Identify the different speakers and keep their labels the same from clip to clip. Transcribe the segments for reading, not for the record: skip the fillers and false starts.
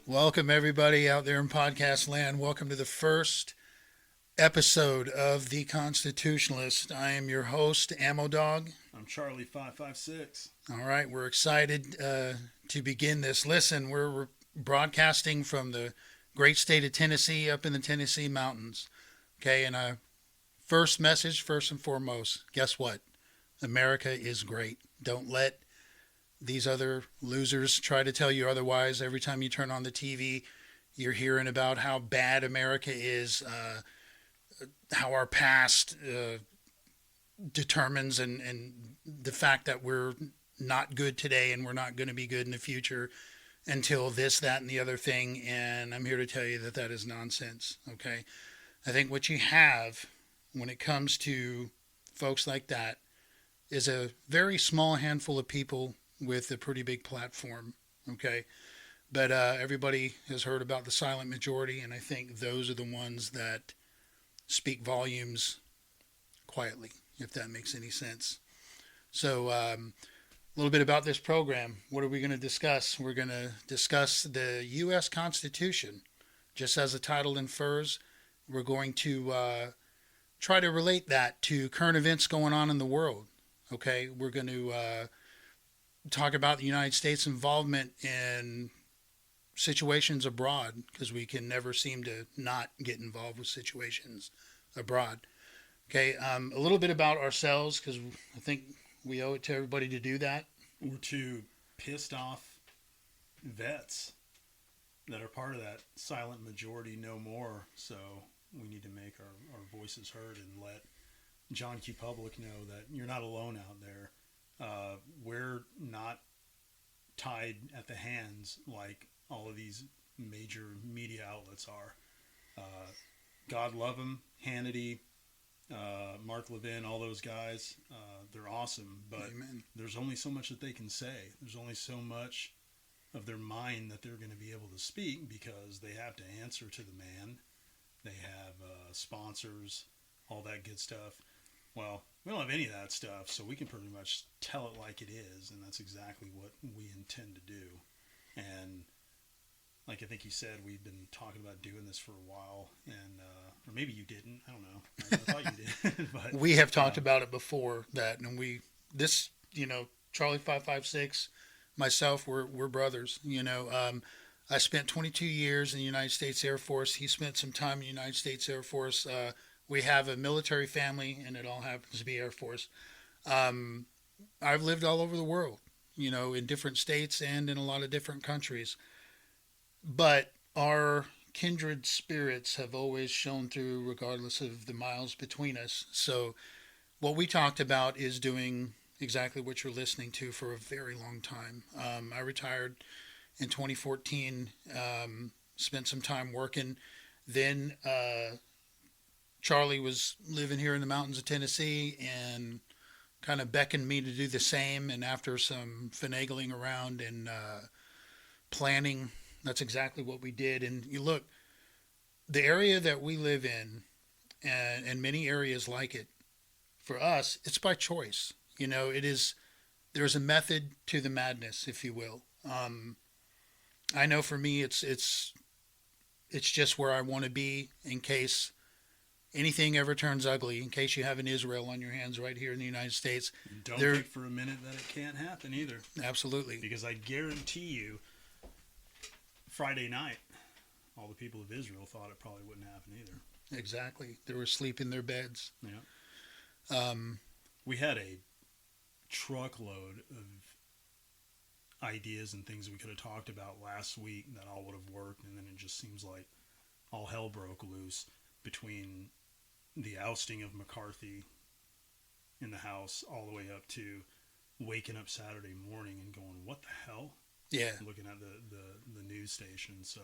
Speaker 1: Welcome, everybody out there in podcast land. Welcome to the first episode of The Constitutionalist. I am your host, Ammo Dawg.
Speaker 2: I'm Charlie 556.
Speaker 1: All right, we're excited to begin this. Listen, we're broadcasting from the great state of Tennessee up in the Tennessee mountains. Okay, and first message, first and foremost, guess what? America is great. Don't let these other losers try to tell you otherwise. Every time you turn on the TV, you're hearing about how bad America is, how our past determines and the fact that we're not good today and we're not going to be good in the future until this, that, and the other thing. And I'm here to tell you that that is nonsense. Okay. I think what you have when it comes to folks like that is a very small handful of people with a pretty big platform. Okay. But everybody has heard about the silent majority, and I think those are the ones that speak volumes quietly, if that makes any sense. So, a little bit about this program. What are we going to discuss? We're going to discuss the U.S. Constitution. Just as the title infers, we're going to try to relate that to current events going on in the world. Okay, we're going to talk about the United States' involvement in situations abroad, because we can never seem to not get involved with situations abroad. Okay, a little bit about ourselves, because I think we owe it to everybody to do that.
Speaker 2: We're two pissed off vets that are part of that silent majority no more. So we need to make our voices heard and let John Q. Public know that you're not alone out there. We're not tied at the hands like all of these major media outlets are. God love them, Hannity, Mark Levin, all those guys. They're awesome, but Amen. There's only so much that they can say. There's only so much of their mind that they're going to be able to speak, because they have to answer to the man. They have sponsors, all that good stuff. Well, we don't have any of that stuff, so we can pretty much tell it like it is, and that's exactly what we intend to do. And like I think you said, we've been talking about doing this for a while, and or maybe you didn't. I don't know. I thought you did. But
Speaker 1: we have talked about it before that, and Charlie 556, myself, we're brothers. I spent 22 years in the United States Air Force. He spent some time in the United States Air Force. We have a military family, and it all happens to be Air Force. I've lived all over the world, in different states and in a lot of different countries. But our kindred spirits have always shown through, regardless of the miles between us. So what we talked about is doing exactly what you're listening to for a very long time. I retired in 2014, spent some time working. Then Charlie was living here in the mountains of Tennessee and kind of beckoned me to do the same. And after some finagling around and planning, that's exactly what we did. And you look, the area that we live in, and many areas like it, for us, it's by choice. There's a method to the madness, if you will. I know for me, it's just where I want to be in case anything ever turns ugly, in case you have an Israel on your hands right here in the United States.
Speaker 2: Don't think for a minute that it can't happen either.
Speaker 1: Absolutely.
Speaker 2: Because I guarantee you, Friday night, all the people of Israel thought it probably wouldn't happen either.
Speaker 1: Exactly. They were asleep in their beds.
Speaker 2: Yeah. We had a truckload of ideas and things we could have talked about last week that all would have worked, and then it just seems like all hell broke loose between the ousting of McCarthy in the House all the way up to waking up Saturday morning and going, what the hell?
Speaker 1: Yeah.
Speaker 2: Looking at the news station. So,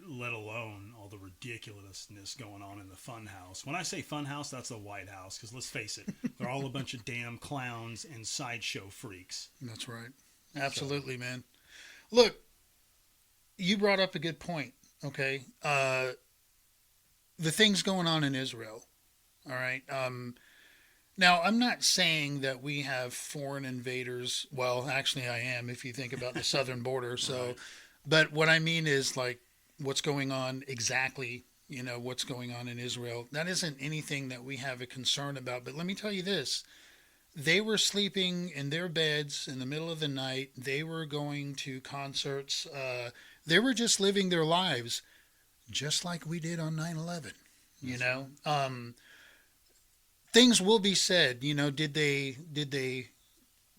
Speaker 2: let alone all the ridiculousness going on in the fun house. When I say fun house, that's the White House, because let's face it, they're all a bunch of damn clowns and sideshow freaks.
Speaker 1: That's right. Absolutely, man. Look, you brought up a good point, okay? The things going on in Israel, all right? Now, I'm not saying that we have foreign invaders. Well, actually, I am, if you think about the southern border. So, But what I mean is like what's going on exactly, what's going on in Israel. That isn't anything that we have a concern about. But let me tell you this. They were sleeping in their beds in the middle of the night. They were going to concerts. They were just living their lives just like we did on 9/11. You know, things will be said. Did they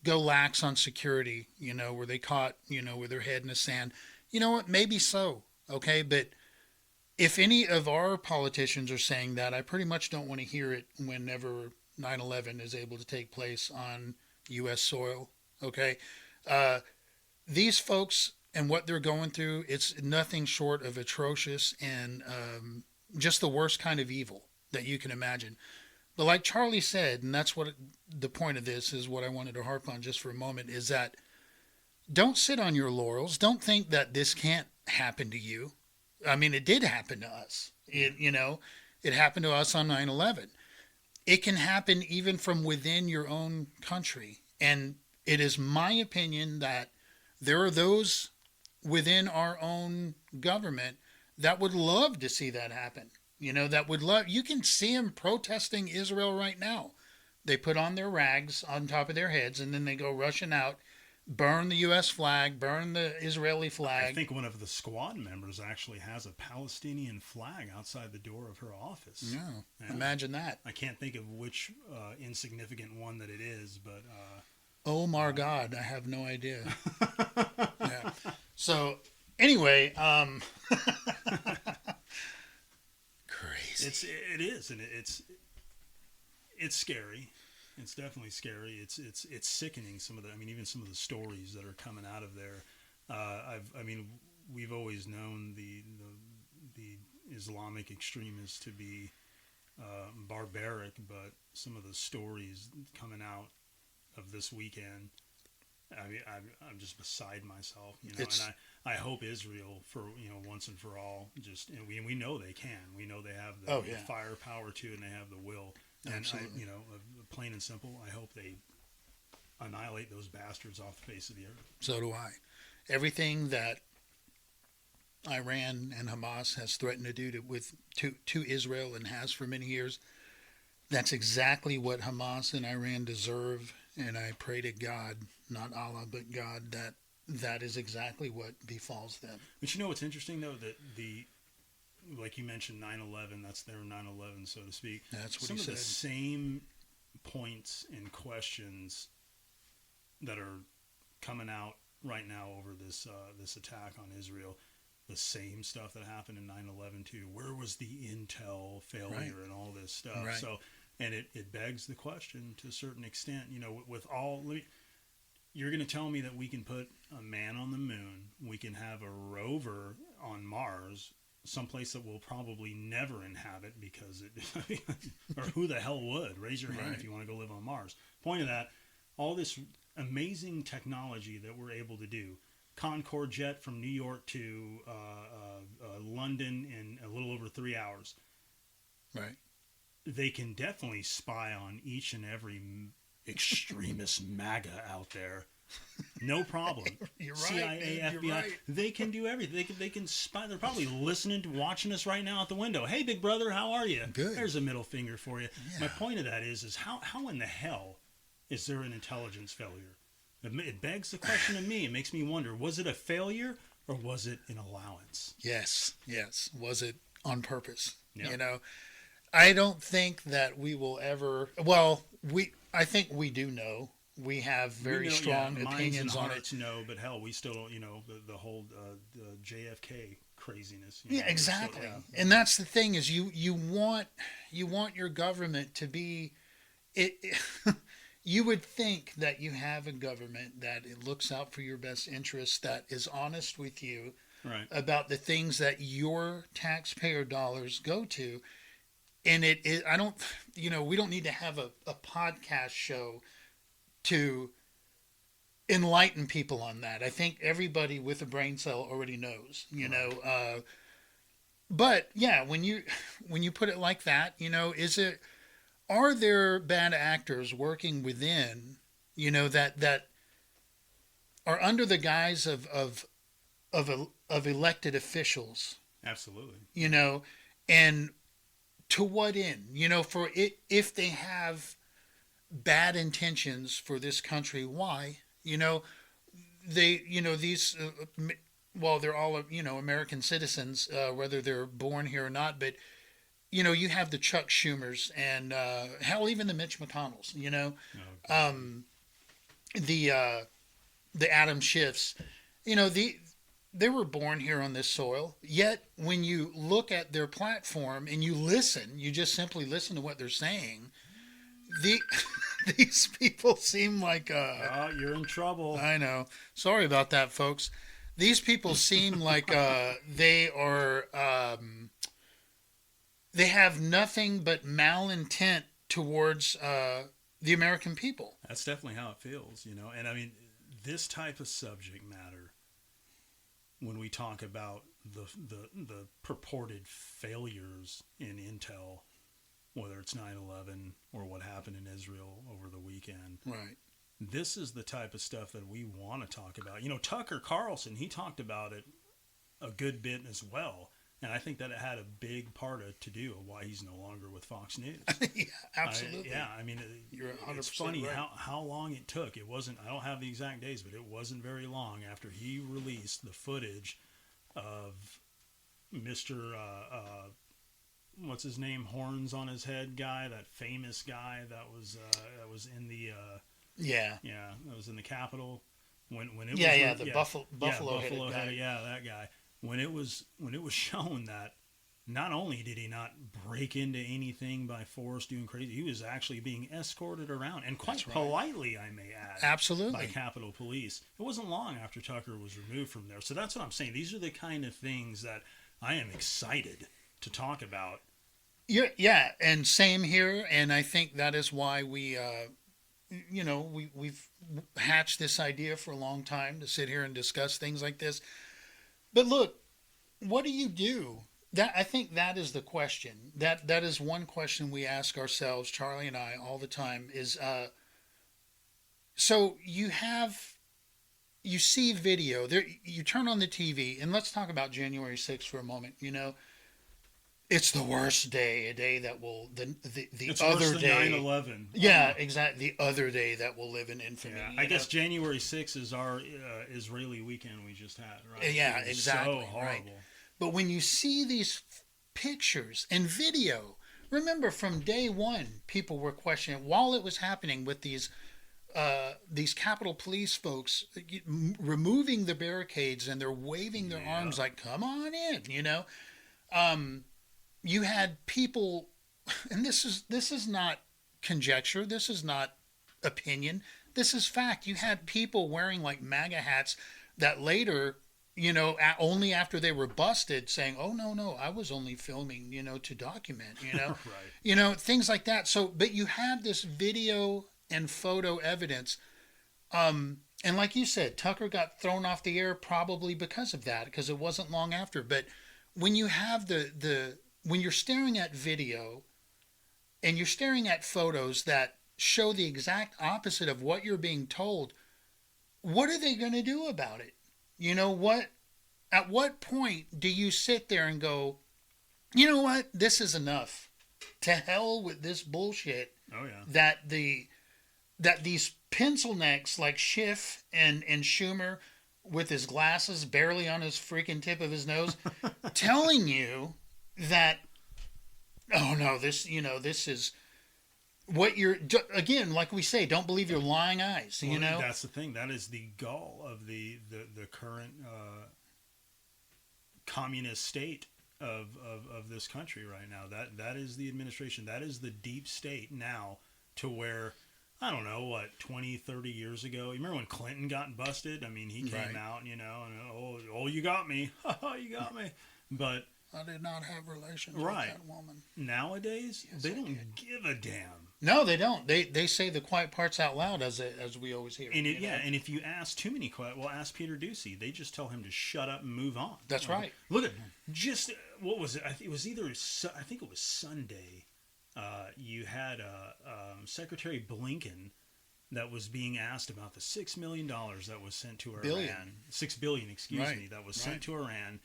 Speaker 1: go lax on security? Were they caught? With their head in the sand? You know what? Maybe so. Okay, but if any of our politicians are saying that, I pretty much don't want to hear it whenever 9/11 is able to take place on U.S. soil. Okay, these folks and what they're going through, it's nothing short of atrocious and just the worst kind of evil that you can imagine. But like Charlie said, and that's what the point of this is, what I wanted to harp on just for a moment, is that don't sit on your laurels. Don't think that this can't happen to you. I mean, it did happen to us. It happened to us on 9/11. It can happen even from within your own country. And it is my opinion that there are those within our own government that would love to see that happen. That would love, you can see them protesting Israel right now. They put on their rags on top of their heads and then they go rushing out, burn the U.S. flag, burn the Israeli flag.
Speaker 2: I think one of the squad members actually has a Palestinian flag outside the door of her office.
Speaker 1: Yeah. Imagine that.
Speaker 2: I can't think of which insignificant one that it is, but...
Speaker 1: oh my God, I have no idea. Yeah. So, anyway, crazy.
Speaker 2: It is, and it's scary. It's definitely scary. It's sickening. Even some of the stories that are coming out of there. We've always known the Islamic extremists to be barbaric, but some of the stories coming out of this weekend, I'm just beside myself. And I hope Israel, for once and for all, just we know they can. We know they have the firepower to, and they have the will. And
Speaker 1: Absolutely.
Speaker 2: Plain and simple, I hope they annihilate those bastards off the face of the earth.
Speaker 1: So do I. Everything that Iran and Hamas has threatened to do to Israel and has for many years, that's exactly what Hamas and Iran deserve. And I pray to God, not Allah, but God, that is exactly what befalls them.
Speaker 2: But what's interesting, though, that like you mentioned, 9/11, that's their 9/11, so to speak.
Speaker 1: That's what
Speaker 2: Some
Speaker 1: he
Speaker 2: of
Speaker 1: said.
Speaker 2: the same points and questions that are coming out right now over this attack on Israel, the same stuff that happened in 9/11 too. Where was the intel failure and all this stuff?
Speaker 1: Right.
Speaker 2: So, and it begs the question to a certain extent. With all, you're going to tell me that we can put a man on the moon, we can have a rover on Mars, someplace that we'll probably never inhabit because or who the hell would? Raise your hand if you want to go live on Mars. Point of that, all this amazing technology that we're able to do. Concorde jet from New York to London in a little over 3 hours.
Speaker 1: Right.
Speaker 2: They can definitely spy on each and every extremist MAGA out there. No problem.
Speaker 1: You're right.
Speaker 2: CIA,
Speaker 1: You're
Speaker 2: FBI,
Speaker 1: right.
Speaker 2: they can do everything. They can spy. They're probably listening to, watching us right now out the window. Hey, big brother, how are you?
Speaker 1: Good.
Speaker 2: There's a middle finger for you.
Speaker 1: Yeah.
Speaker 2: My point of that is how in the hell is there an intelligence failure? It begs the question to me. It makes me wonder, was it a failure or was it an allowance?
Speaker 1: Yes. Was it on purpose?
Speaker 2: Yep.
Speaker 1: I don't think that we will ever. Well, I think we do know. We have very strong opinions on it.
Speaker 2: No, but hell, we still don't. The whole the JFK craziness.
Speaker 1: Yeah, exactly.
Speaker 2: Still,
Speaker 1: And that's the thing is you want your government to be it. You would think that you have a government that it looks out for your best interests, that is honest with you about the things that your taxpayer dollars go to. And I don't, we don't need to have a podcast show to enlighten people on that. I think everybody with a brain cell already knows, but yeah, when you put it like that, are there bad actors working within, that are under the guise of of elected officials,
Speaker 2: Absolutely.
Speaker 1: you know, and to what end? You know, for it, if they have bad intentions for this country, why? You know, these, well, they're all, American citizens, whether they're born here or not, but, you have the Chuck Schumers and, hell, even the Mitch McConnells,
Speaker 2: Oh,
Speaker 1: the, uh, the Adam Schiffs, they were born here on this soil. Yet, when you look at their platform and you just simply listen to what they're saying. The these people seem like
Speaker 2: oh, you're in trouble.
Speaker 1: I know. Sorry about that, folks. These people seem like they are they have nothing but malintent towards the American people.
Speaker 2: That's definitely how it feels, And I mean, this type of subject matter, when we talk about the purported failures in intel, whether it's 9/11 or what happened in Israel over the weekend,
Speaker 1: Right.
Speaker 2: this is the type of stuff that we want to talk about. Tucker Carlson, he talked about it a good bit as well. And I think that it had a big part to do of why he's no longer with Fox News.
Speaker 1: Yeah, absolutely.
Speaker 2: I mean,
Speaker 1: You're 100%
Speaker 2: it's funny
Speaker 1: right.
Speaker 2: how long it took. It wasn't, I don't have the exact days, but it wasn't very long after he released the footage of Mr. What's his name? Horns on his head guy, that famous guy that was in the
Speaker 1: Yeah.
Speaker 2: that was in the Capitol when it
Speaker 1: Yeah,
Speaker 2: was
Speaker 1: the buffalo headed guy.
Speaker 2: yeah, that guy. When it was shown that not only did he not break into anything by force doing crazy, he was actually being escorted around, and quite politely, I may add.
Speaker 1: Absolutely.
Speaker 2: By Capitol Police. It wasn't long after Tucker was removed from there. So that's what I'm saying. These are the kind of things that I am excited to talk about.
Speaker 1: Yeah, and same here. And I think that is why we've hatched this idea for a long time to sit here and discuss things like this. But look, what do you do? I think that is the question. That is one question we ask ourselves, Charlie and I, all the time. Is so you see video there. You turn on the TV, and let's talk about January 6th for a moment. It's the worst day, a day that will the
Speaker 2: It's
Speaker 1: other
Speaker 2: worse than
Speaker 1: day.
Speaker 2: 9/11.
Speaker 1: Yeah, exactly. The other day that will live in infamy.
Speaker 2: Yeah, I guess January 6th is our Israeli weekend we just had, right?
Speaker 1: Yeah,
Speaker 2: It was
Speaker 1: exactly.
Speaker 2: So horrible.
Speaker 1: Right. But when you see these pictures and video, remember from day one, people were questioning while it was happening with these Capitol Police folks removing the barricades, and they're waving their arms like, "Come on in," You had people, and this is not conjecture. This is not opinion. This is fact. You had people wearing like MAGA hats that later, only after they were busted, saying, "Oh no, I was only filming, to document,"
Speaker 2: Right.
Speaker 1: Things like that. So, but you had this video and photo evidence, and like you said, Tucker got thrown off the air probably because of that, because it wasn't long after. But when you have when you're staring at video and you're staring at photos that show the exact opposite of what you're being told, what are they going to do about it? At what point do you sit there and go, you know what, this is enough. To hell with this bullshit.
Speaker 2: Oh yeah.
Speaker 1: That these pencil necks like Schiff and Schumer with his glasses barely on his freaking tip of his nose telling you that, oh no, this is what you're, again, like we say, don't believe your lying eyes.
Speaker 2: That's the thing. That is the gall of the current communist state of this country right now. That is the administration. That is the deep state now, to where, I don't know, what, 20, 30 years ago? You remember when Clinton got busted? I mean, he came out, and, oh, you got me. You got me. But
Speaker 1: I did not have relations with that woman.
Speaker 2: Nowadays, they don't give a damn.
Speaker 1: No, they don't. They say the quiet parts out loud, as we always hear.
Speaker 2: And and if you ask too many ask Peter Ducey. They just tell him to shut up and move on.
Speaker 1: That's right.
Speaker 2: Look at just what was it? I think it was Sunday. You had Secretary Blinken that was being asked about the $6 million that was sent to
Speaker 1: Billion.
Speaker 2: Iran. $6 billion, excuse
Speaker 1: Right.
Speaker 2: me, that was
Speaker 1: Right.
Speaker 2: sent to Iran.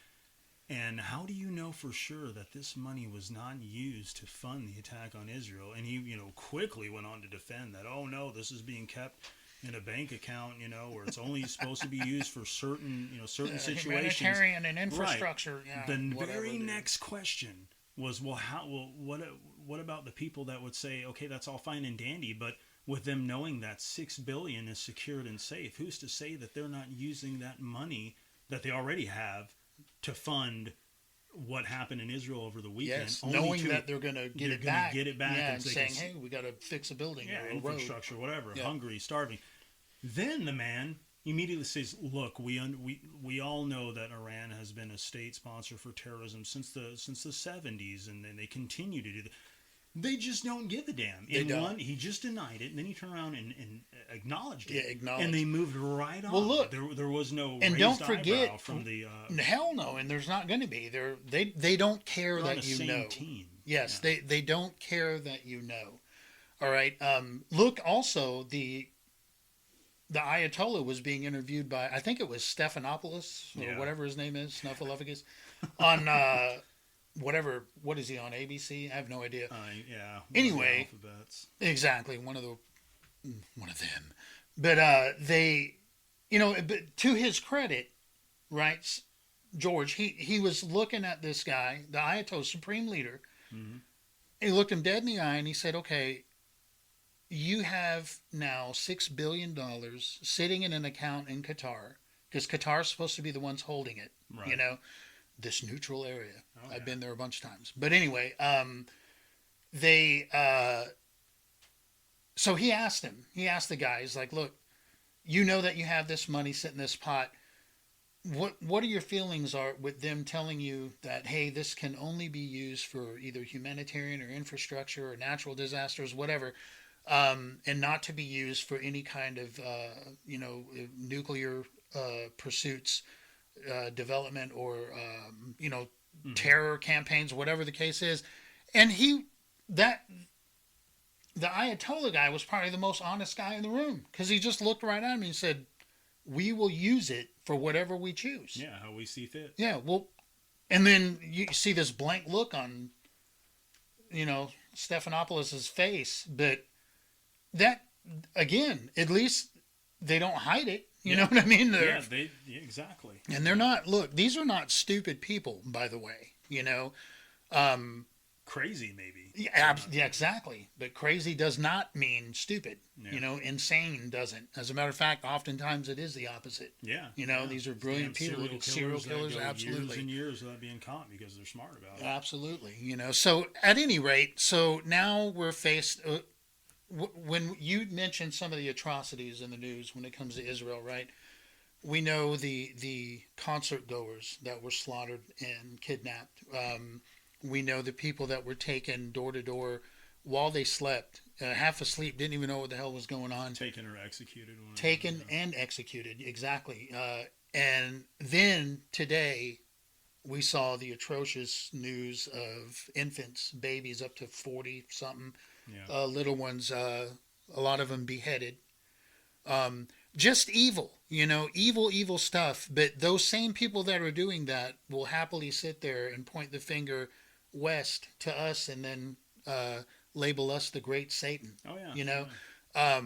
Speaker 2: And how do you know for sure that this money was not used to fund the attack on Israel? And he, quickly went on to defend that, oh no, this is being kept in a bank account, where it's only supposed to be used for certain, certain situations.
Speaker 1: Humanitarian and infrastructure.
Speaker 2: Right.
Speaker 1: Yeah,
Speaker 2: The
Speaker 1: whatever,
Speaker 2: very
Speaker 1: dude.
Speaker 2: next question was, what about the people that would say, okay, that's all fine and dandy, but with them knowing that $6 billion is secured and safe, who's to say that they're not using that money that they already have to fund what happened in Israel over the weekend?
Speaker 1: Yes, knowing that they're going to get it back. Yeah, and
Speaker 2: so they
Speaker 1: saying,
Speaker 2: can,
Speaker 1: hey, we got to fix a building
Speaker 2: yeah,
Speaker 1: or a road.
Speaker 2: infrastructure, whatever,
Speaker 1: Yeah.
Speaker 2: hungry, starving. Then the man immediately says, look, we all know that Iran has been a state sponsor for terrorism since the 70s, and then they continue to do that. They just don't give a damn. He just denied it, and then he turned around and acknowledged it.
Speaker 1: Yeah, acknowledged.
Speaker 2: And they moved right on.
Speaker 1: Well, look,
Speaker 2: there was no
Speaker 1: and
Speaker 2: raised
Speaker 1: don't forget
Speaker 2: eyebrow from the
Speaker 1: hell no, and there's not going to be. They don't care
Speaker 2: they're on
Speaker 1: that
Speaker 2: the
Speaker 1: you
Speaker 2: same
Speaker 1: know.
Speaker 2: team.
Speaker 1: Yes,
Speaker 2: Yeah.
Speaker 1: they don't care that you know. All right. Look, also the Ayatollah was being interviewed by, I think it was Stephanopoulos or
Speaker 2: Yeah.
Speaker 1: whatever his name is, Snuffleupagus, on what is he on, ABC? I have no idea.
Speaker 2: Yeah.
Speaker 1: Anyway,
Speaker 2: Alphabets.
Speaker 1: Exactly, one of them. But they, but to his credit, right, George, he was looking at this guy, the Ayatollah supreme leader.
Speaker 2: Mm-hmm.
Speaker 1: He looked him dead in the eye and he said, "Okay, you have now $6 billion sitting in an account in Qatar, because Qatar's supposed to be the ones holding it.
Speaker 2: Right.
Speaker 1: This neutral area.
Speaker 2: Oh,
Speaker 1: I've
Speaker 2: yeah.
Speaker 1: been there a bunch of times. But anyway, so he asked the guy, he's like, look, you know that you have this money sitting in this pot. What are your feelings are with them telling you that, hey, this can only be used for either humanitarian or infrastructure or natural disasters, whatever, and not to be used for any kind of, nuclear pursuits, development, or,
Speaker 2: Mm-hmm.
Speaker 1: terror campaigns, whatever the case is. And the Ayatollah guy was probably the most honest guy in the room, because he just looked right at him and said, we will use it for whatever we choose.
Speaker 2: Yeah, how we see fit.
Speaker 1: Yeah, well, and then you see this blank look on, Stephanopoulos' face, but that, again, at least they don't hide it. You know what I mean?
Speaker 2: Yeah, exactly.
Speaker 1: And they're not, look, these are not stupid people, by the way,
Speaker 2: Crazy, maybe.
Speaker 1: Yeah, exactly. But crazy does not mean stupid.
Speaker 2: Yeah.
Speaker 1: Insane doesn't. As a matter of fact, oftentimes it is the opposite.
Speaker 2: Yeah.
Speaker 1: These are brilliant people. Serial killers, absolutely.
Speaker 2: Years and years without being caught because they're smart about it.
Speaker 1: Absolutely. So at any rate, so now we're faced, when you mentioned some of the atrocities in the news when it comes to Israel, right? We know the concert goers that were slaughtered and kidnapped. We know the people that were taken door to door while they slept, half asleep, didn't even know what the hell was going on.
Speaker 2: Taken or executed.
Speaker 1: Taken and executed, exactly. And then today, we saw the atrocious news of infants, babies up to 40-something, little ones, a lot of them beheaded. Just evil, evil stuff. But those same people that are doing that will happily sit there and point the finger west to us and then label us the great Satan.
Speaker 2: Oh, yeah.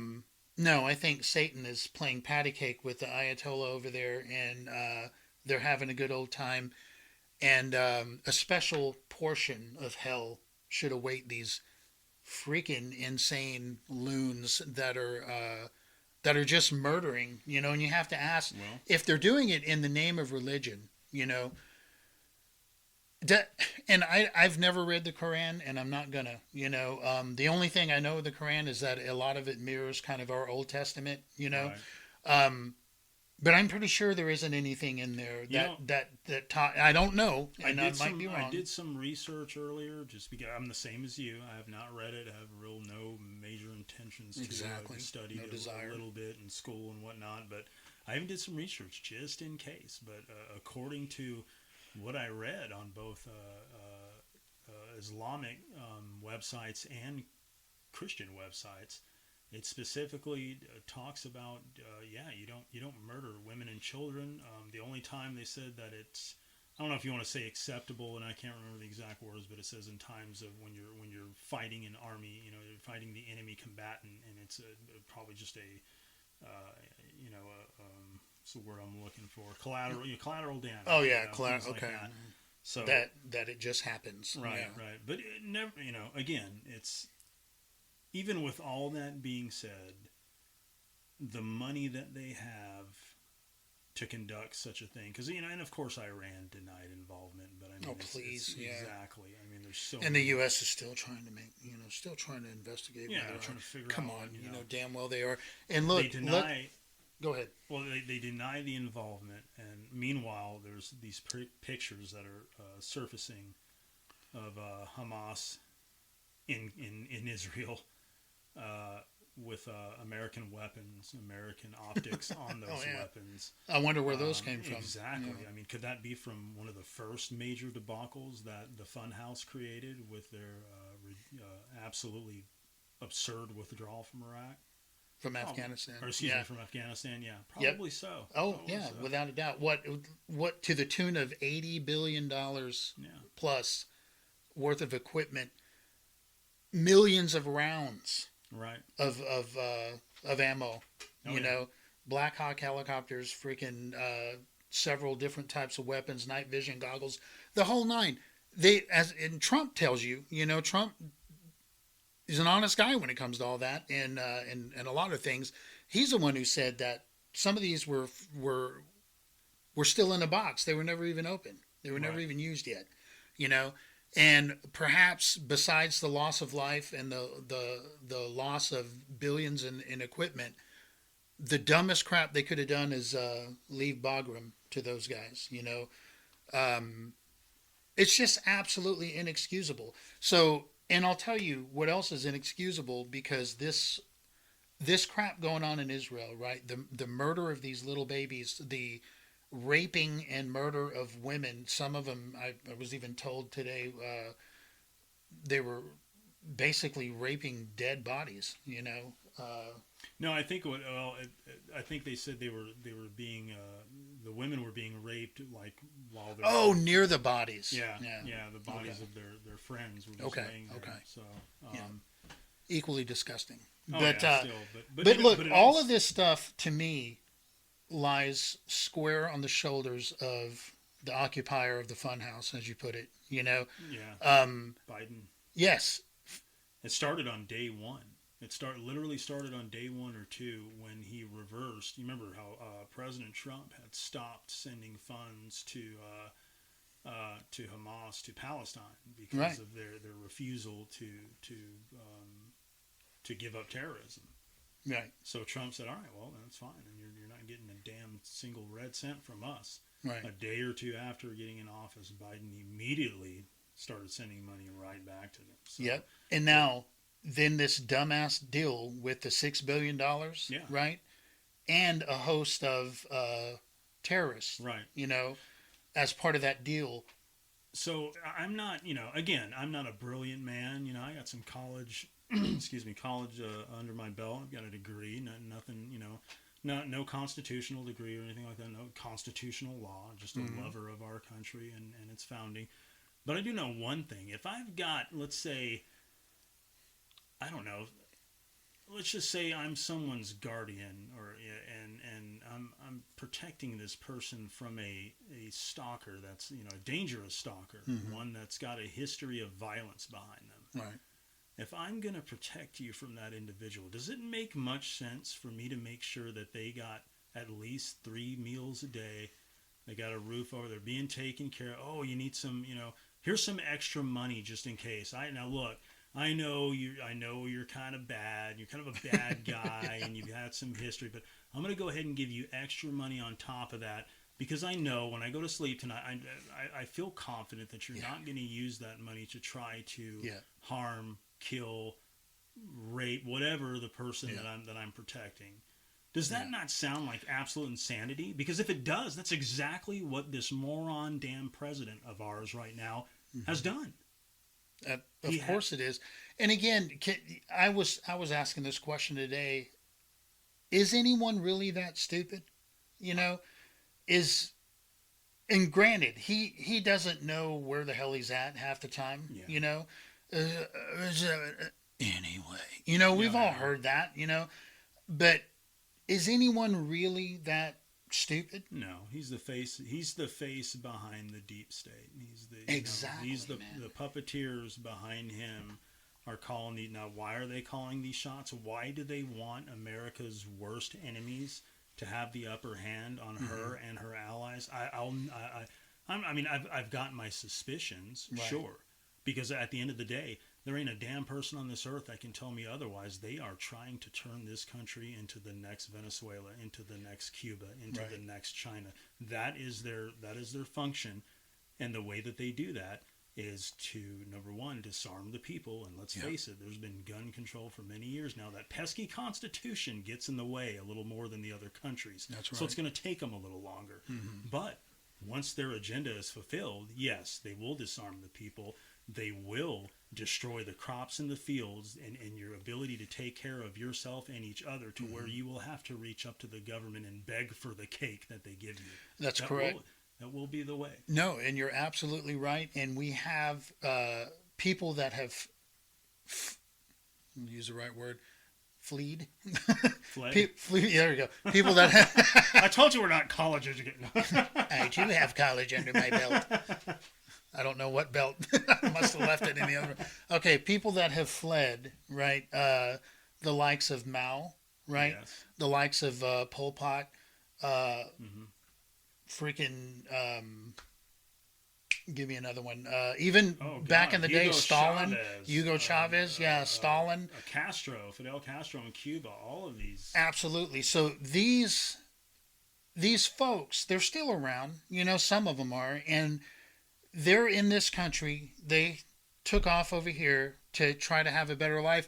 Speaker 1: No, I think Satan is playing patty cake with the Ayatollah over there, and they're having a good old time. And a special portion of hell should await these freaking insane loons that are just murdering, and you have to ask, if they're doing it in the name of religion, and I've never read the Quran, and I'm not gonna, the only thing I know of the Quran is that a lot of it mirrors kind of our Old Testament,
Speaker 2: Right.
Speaker 1: But I'm pretty sure there isn't anything in there that taught. I don't know, and I might be wrong.
Speaker 2: I did some research earlier, just because I'm the same as you. I have not read it. I have no major intentions to.
Speaker 1: Exactly.
Speaker 2: I studied
Speaker 1: No
Speaker 2: it
Speaker 1: desire.
Speaker 2: a little bit in school and whatnot, but I even did some research just in case. But according to what I read on both Islamic websites and Christian websites, it specifically talks about you don't murder women and children. The only time they said that it's, I don't know if you want to say acceptable, and I can't remember the exact words, but it says in times of when you're fighting an army, you know, you're fighting the enemy combatant, and it's probably just a what's the word I'm looking for? Collateral damage.
Speaker 1: Oh yeah,
Speaker 2: collateral.
Speaker 1: okay.
Speaker 2: Like that. So
Speaker 1: that it just happens.
Speaker 2: Right,
Speaker 1: Yeah.
Speaker 2: right. But it never, again, it's, even with all that being said, the money that they have to conduct such a thing, because and of course Iran denied involvement, but I mean,
Speaker 1: please, yeah,
Speaker 2: exactly. I mean, there's so
Speaker 1: and the U.S. is still trying to still trying to investigate.
Speaker 2: Yeah, they're trying to figure
Speaker 1: Come
Speaker 2: out.
Speaker 1: on, you know damn well they are. And look,
Speaker 2: they deny.
Speaker 1: Go ahead.
Speaker 2: Well, they deny the involvement, and meanwhile, there's these pictures that are surfacing of Hamas in Israel with American weapons, American optics on those weapons.
Speaker 1: I wonder where those came from.
Speaker 2: Exactly.
Speaker 1: Yeah.
Speaker 2: I mean, could that be from one of the first major debacles that the Funhouse created with their absolutely absurd withdrawal from Iraq?
Speaker 1: From Afghanistan.
Speaker 2: Or excuse me, from Afghanistan, yeah. Probably so.
Speaker 1: Oh,
Speaker 2: Probably
Speaker 1: yeah,
Speaker 2: so.
Speaker 1: without a doubt. What to the tune of $80 billion plus worth of equipment, millions of rounds
Speaker 2: right
Speaker 1: of ammo,
Speaker 2: you
Speaker 1: know, Black Hawk helicopters, freaking several different types of weapons, night vision goggles, the whole nine. And Trump tells you, Trump is an honest guy when it comes to all that, and a lot of things. He's the one who said that some of these were still in a box. They were never even open. They were never even used yet, And perhaps besides the loss of life and the loss of billions in equipment, the dumbest crap they could have done is leave Bagram to those guys. It's just absolutely inexcusable. So. And I'll tell you what else is inexcusable, because this crap going on in Israel, right? The murder of these little babies, the raping and murder of women. Some of them, I was even told today, they were basically raping dead bodies.
Speaker 2: No, I think I think they said they were being the women were being raped like while they're
Speaker 1: near the bodies.
Speaker 2: Yeah, the bodies of their friends were just laying there.
Speaker 1: Okay.
Speaker 2: So
Speaker 1: equally disgusting.
Speaker 2: But
Speaker 1: look, all of this stuff to me lies square on the shoulders of the occupier of the funhouse, as you put it.
Speaker 2: Yeah. Biden.
Speaker 1: Yes.
Speaker 2: It started on day one. It literally started on day 1 or 2 when he reversed. You remember how President Trump had stopped sending funds to Hamas, to Palestine, because of their refusal to give up terrorism.
Speaker 1: Right.
Speaker 2: So Trump said, "All right, well, that's fine, and you're not getting a damn single red cent from us."
Speaker 1: Right.
Speaker 2: A day or two after getting in office, Biden immediately started sending money right back to them. So,
Speaker 1: yep. And now. Then this dumbass deal with the $6 billion, right? And a host of terrorists,
Speaker 2: right?
Speaker 1: As part of that deal.
Speaker 2: So I'm not, again, I'm not a brilliant man. I got some college, college under my belt. I've got a degree, nothing, no constitutional degree or anything like that. No constitutional law, just a lover of our country and its founding. But I do know one thing. If I've got, let's say, I don't know. Let's just say I'm someone's guardian, and I'm protecting this person from a stalker that's a dangerous stalker, one that's got a history of violence behind them.
Speaker 1: Right.
Speaker 2: If I'm going to protect you from that individual, does it make much sense for me to make sure that they got at least 3 meals a day? They got a roof over. They're being taken care of. Oh, you need some. Here's some extra money just in case. Now look. I know you're kind of bad. You're kind of a bad guy, and you've had some history. But I'm going to go ahead and give you extra money on top of that, because I know when I go to sleep tonight, I feel confident that you're not going to use that money to try to harm, kill, rape, whatever the person that I'm protecting. Does that not sound like absolute insanity? Because if it does, that's exactly what this moron damn president of ours right now has done.
Speaker 1: Of course it is. And again, I was asking this question today. Is anyone really that stupid? You know, is and granted, he doesn't know where the hell he's at half the time.
Speaker 2: Yeah.
Speaker 1: You know, anyway, you know we've all heard that. You know, but is anyone really that stupid?
Speaker 2: No, he's the face. He's the face behind the deep state. He's the
Speaker 1: Exactly.
Speaker 2: he's the
Speaker 1: Man.
Speaker 2: the puppeteers behind him are calling the now. Why are they calling these shots? Why do they want America's worst enemies to have the upper hand on her and her allies? I mean, I've got my suspicions,
Speaker 1: Right.
Speaker 2: sure, because at the end of the day, there ain't a damn person on this earth that can tell me otherwise. They are trying to turn this country into the next Venezuela, into the next Cuba, into
Speaker 1: Right.
Speaker 2: the next China. That is their function, and the way that they do that is to, number one, disarm the people. And let's face it, there's been gun control for many years now. That pesky Constitution gets in the way a little more than the other countries.
Speaker 1: That's right.
Speaker 2: So it's going to take them a little longer. But once their agenda is fulfilled, yes, they will disarm the people. They will destroy the crops in the fields and your ability to take care of yourself and each other to where you will have to reach up to the government and beg for the cake that they give you.
Speaker 1: That's correct.
Speaker 2: That will be the way.
Speaker 1: No, and you're absolutely right. And we have people that have, use the right word, fleed.
Speaker 2: Fled.
Speaker 1: Fleed. There we go. People that have.
Speaker 2: I told you we're not college educated.
Speaker 1: I do have college under my belt. I don't know what belt. I must have left it in the other. Okay, people that have fled, right? The likes of Mao, right?
Speaker 2: Yes.
Speaker 1: The likes of Pol Pot, freaking. Give me another one. Even back in the day, Stalin, Hugo Chavez, Stalin,
Speaker 2: Fidel Castro in Cuba, all of these.
Speaker 1: Absolutely. So these folks, they're still around. You know, some of them are, and they're in this country. They took off over here to try to have a better life,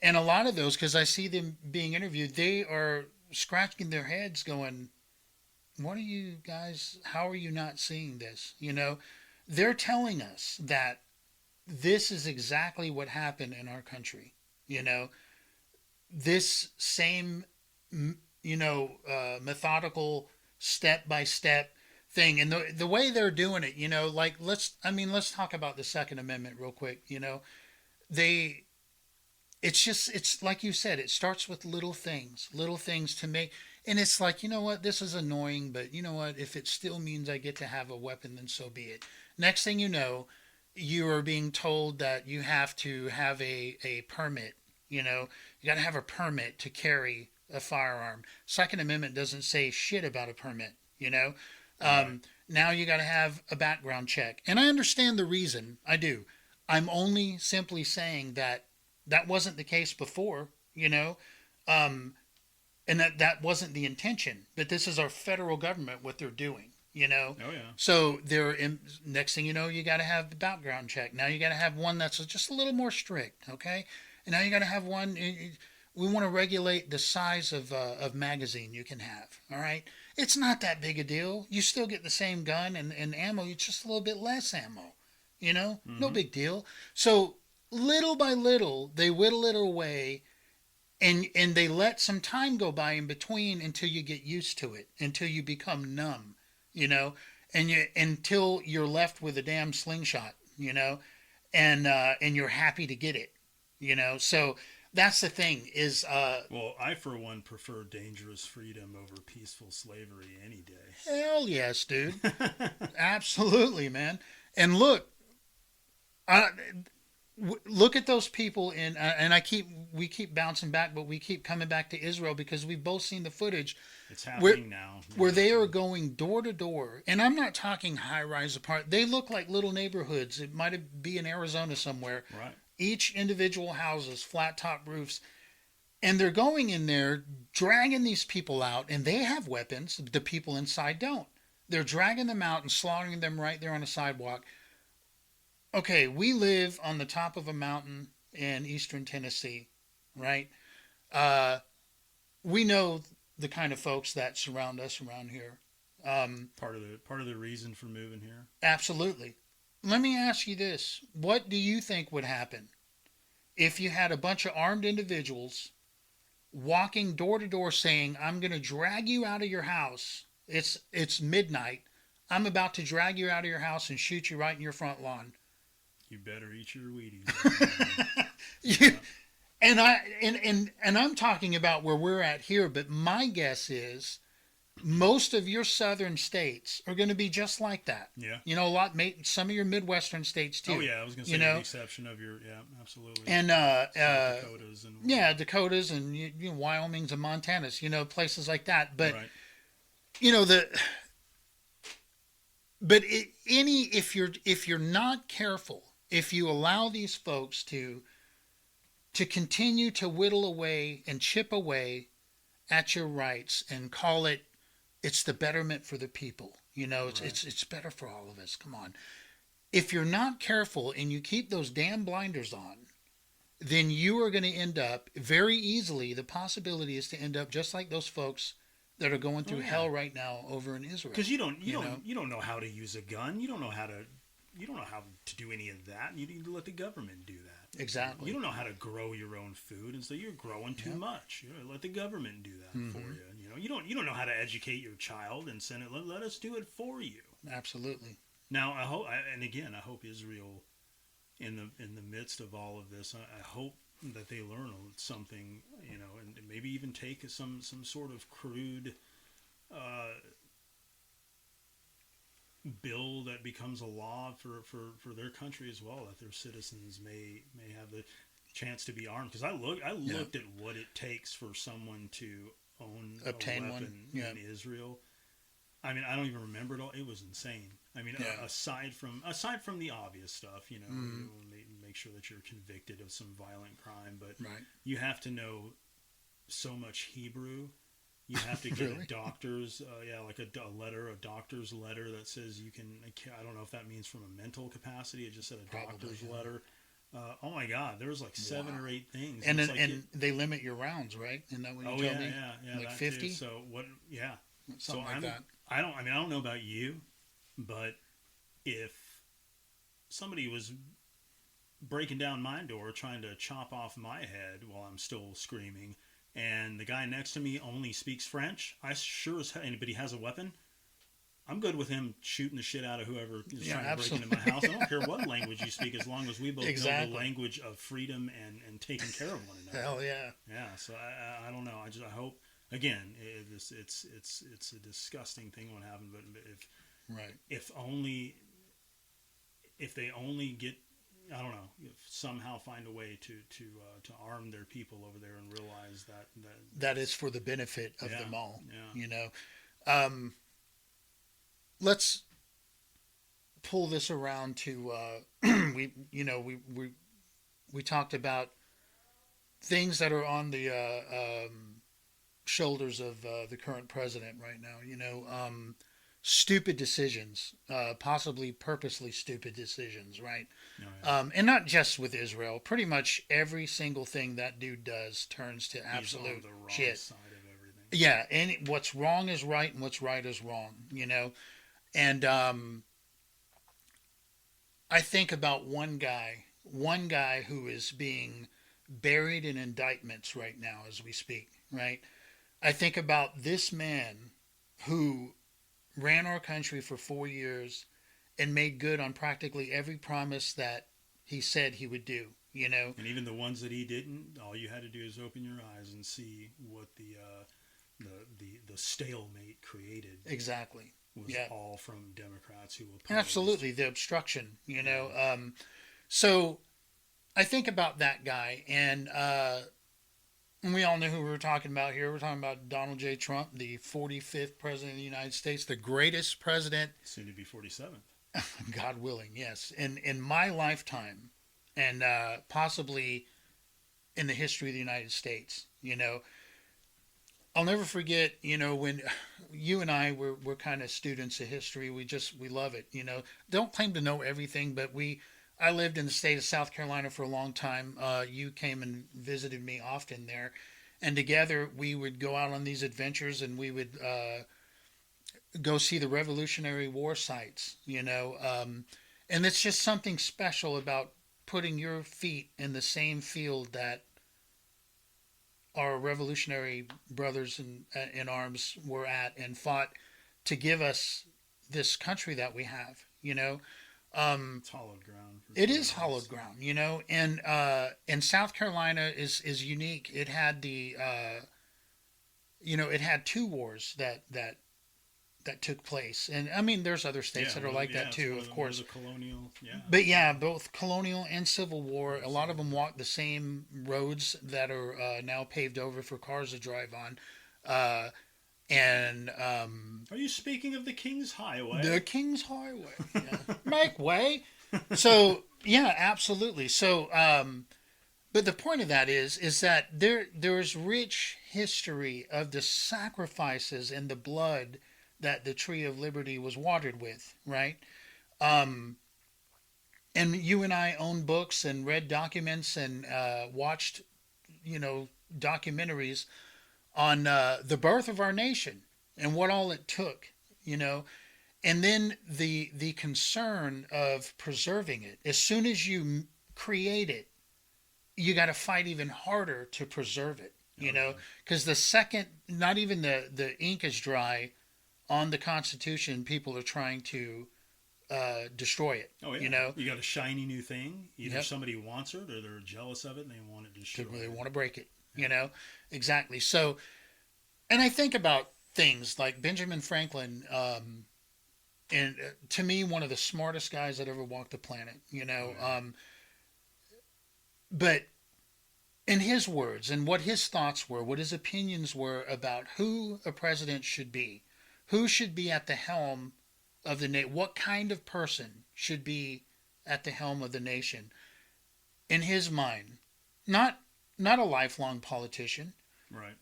Speaker 1: and a lot of those, because I see them being interviewed, they are scratching their heads, going, "What are you guys? How are you not seeing this?" You know. They're telling us that this is exactly what happened in our country. You know, this same, methodical step-by-step thing. And the way they're doing it, you know, like, let's talk about the Second Amendment real quick. You know, it's like you said, it starts with little things to make. And it's like, you know what, this is annoying, but you know what, if it still means I get to have a weapon, then so be it. Next thing you know, you are being told that you have to have a permit. You know, you got to have a permit to carry a firearm. Second Amendment doesn't say shit about a permit, you know. Now you got to have a background check. And I understand the reason. I do. I'm only simply saying that wasn't the case before, you know. And that wasn't the intention. But this is our federal government, what they're doing, you know.
Speaker 2: Oh, yeah.
Speaker 1: So next thing you know, you got to have the background check. Now you got to have one that's just a little more strict, okay? And now you got to have one. We want to regulate the size of magazine you can have, all right? It's not that big a deal. You still get the same gun and ammo. It's just a little bit less ammo, you know? No big deal. So little by little, they whittle it away. And they let some time go by in between until you get used to it, until you become numb, you know, until you're left with a damn slingshot, you know, and you're happy to get it, you know. So that's the thing is.
Speaker 2: Well, I for one prefer dangerous freedom over peaceful slavery any day.
Speaker 1: Hell yes, dude. Absolutely, man. And look, look at those people and we keep bouncing back, but we keep coming back to Israel because we've both seen the footage.
Speaker 2: It's happening now.
Speaker 1: Where they are going door to door, and I'm not talking high rise apart. They look like little neighborhoods. It might be in Arizona somewhere.
Speaker 2: Right.
Speaker 1: Each individual houses, flat top roofs, and they're going in there, dragging these people out, and they have weapons. The people inside don't. They're dragging them out and slaughtering them right there on the sidewalk. Okay, we live on the top of a mountain in eastern Tennessee, right? We know the kind of folks that surround us around here.
Speaker 2: Part of the reason for moving here.
Speaker 1: Absolutely. let me ask you this. What do you think would happen if you had a bunch of armed individuals walking door to door saying, I'm going to drag you out of your house. It's midnight. I'm about to drag you out of your house and shoot you right in your front lawn.
Speaker 2: You better eat your Wheaties.
Speaker 1: you, and I'm talking about where we're at here, but my guess is most of your southern states are going to be just like that.
Speaker 2: Yeah.
Speaker 1: You know, some of your Midwestern states too.
Speaker 2: Oh yeah, I was going to say the exception of your absolutely.
Speaker 1: And
Speaker 2: Dakotas and
Speaker 1: Dakotas and Wyoming's and Montana's, places like that. But
Speaker 2: right.
Speaker 1: If you're not careful, if you allow these folks to continue to whittle away and chip away at your rights and call it's the betterment for the people. It's better for all of us. Come on. If you're not careful and you keep those damn blinders on, then you are going to end up very easily. The possibility is to end up just like those folks that are going through hell right now over in Israel.
Speaker 2: Because you don't know how to use a gun. You don't know how to do any of that. You need to let the government do that.
Speaker 1: Exactly.
Speaker 2: You don't know how to grow your own food, and so you're growing too much. Let the government do that for you. You don't know how to educate your child and send it. Let us do it for you.
Speaker 1: Absolutely.
Speaker 2: Now I hope Israel, in the midst of all of this, I hope that they learn something, and maybe even take some sort of crude bill that becomes a law for their country as well, that their citizens may have the chance to be armed. Because I looked at what it takes for someone to obtain a weapon in Israel. I mean, I don't even remember it all. It was insane. I mean, aside from the obvious stuff, make sure that you're convicted of some violent crime, but you have to know so much Hebrew. You have to get a doctor's, a doctor's letter that says you can. I don't know if that means from a mental capacity. It just said a doctor's letter. Oh my God, there was like 7 or 8 things.
Speaker 1: And they limit your rounds, right? Isn't that what you told me?
Speaker 2: Yeah,
Speaker 1: like 50.
Speaker 2: So what? Yeah,
Speaker 1: something like that.
Speaker 2: I don't know about you, but if somebody was breaking down my door trying to chop off my head while I'm still screaming, and the guy next to me only speaks French, I sure as hell, anybody has a weapon, I'm good with him shooting the shit out of whoever is trying to break into my house. I don't care what language you speak, as long as we both know the language of freedom and taking care of one another.
Speaker 1: Hell yeah.
Speaker 2: Yeah, so I don't know. I hope, again, it's a disgusting thing what happened, but if they only get, I don't know, somehow find a way to arm their people over there and realize that
Speaker 1: is for the benefit of them all.
Speaker 2: Yeah.
Speaker 1: Let's pull this around to we talked about things that are on the shoulders of the current president right now. Stupid decisions, possibly purposely stupid decisions, right?
Speaker 2: Oh, yeah.
Speaker 1: And not just with Israel. Pretty much every single thing that dude does turns to absolute
Speaker 2: the wrong
Speaker 1: shit.
Speaker 2: Side of everything.
Speaker 1: Yeah, and what's wrong is right, and what's right is wrong. And I think about one guy who is being buried in indictments right now as we speak. Right? I think about this man who ran our country for 4 years and made good on practically every promise that he said he would do,
Speaker 2: And even the ones that he didn't, all you had to do is open your eyes and see what the stalemate created.
Speaker 1: Exactly.
Speaker 2: Was all from Democrats who opposed.
Speaker 1: Absolutely, the obstruction, So I think about that guy, and we all know who we're talking about here. We're talking about Donald J. Trump, the 45th president of the United States, the greatest president.
Speaker 2: Soon to be 47th.
Speaker 1: God willing, yes. In my lifetime, and possibly in the history of the United States, I'll never forget, when you and I were kind of students of history. We love it, Don't claim to know everything, but I lived in the state of South Carolina for a long time. You came and visited me often there, and together we would go out on these adventures, and we would go see the Revolutionary War sites, And it's just something special about putting your feet in the same field that our revolutionary brothers in arms were at and fought to give us this country that we have.
Speaker 2: It's hollowed ground.
Speaker 1: It is hollowed ground, and South Carolina is unique. It had it had two wars that took place, and I mean, there's other states that are like that too, of course.
Speaker 2: Colonial, yeah.
Speaker 1: But yeah, both colonial and civil war. A lot of them walked the same roads that are now paved over for cars to drive on. And
Speaker 2: Are you speaking of the King's Highway?
Speaker 1: The King's Highway, yeah. Make way. So yeah, absolutely. So, but the point of that is that there's rich history of the sacrifices and the blood that the Tree of Liberty was watered with, right? And you and I own books and read documents and watched, documentaries on the birth of our nation and what all it took, and then the concern of preserving it. As soon as you create it, you got to fight even harder to preserve it, because the second, not even the ink is dry on the Constitution, people are trying to destroy it.
Speaker 2: Oh yeah. You got a shiny new thing. Either somebody wants it or they're jealous of it and they want it destroyed.
Speaker 1: They want to break it. Exactly. So, and I think about things like Benjamin Franklin, and to me, one of the smartest guys that ever walked the planet. But in his words and what his thoughts were, what his opinions were about who a president should be. Who should be at the helm of the nation? What kind of person should be at the helm of the nation? In his mind, not a lifelong politician,
Speaker 2: right?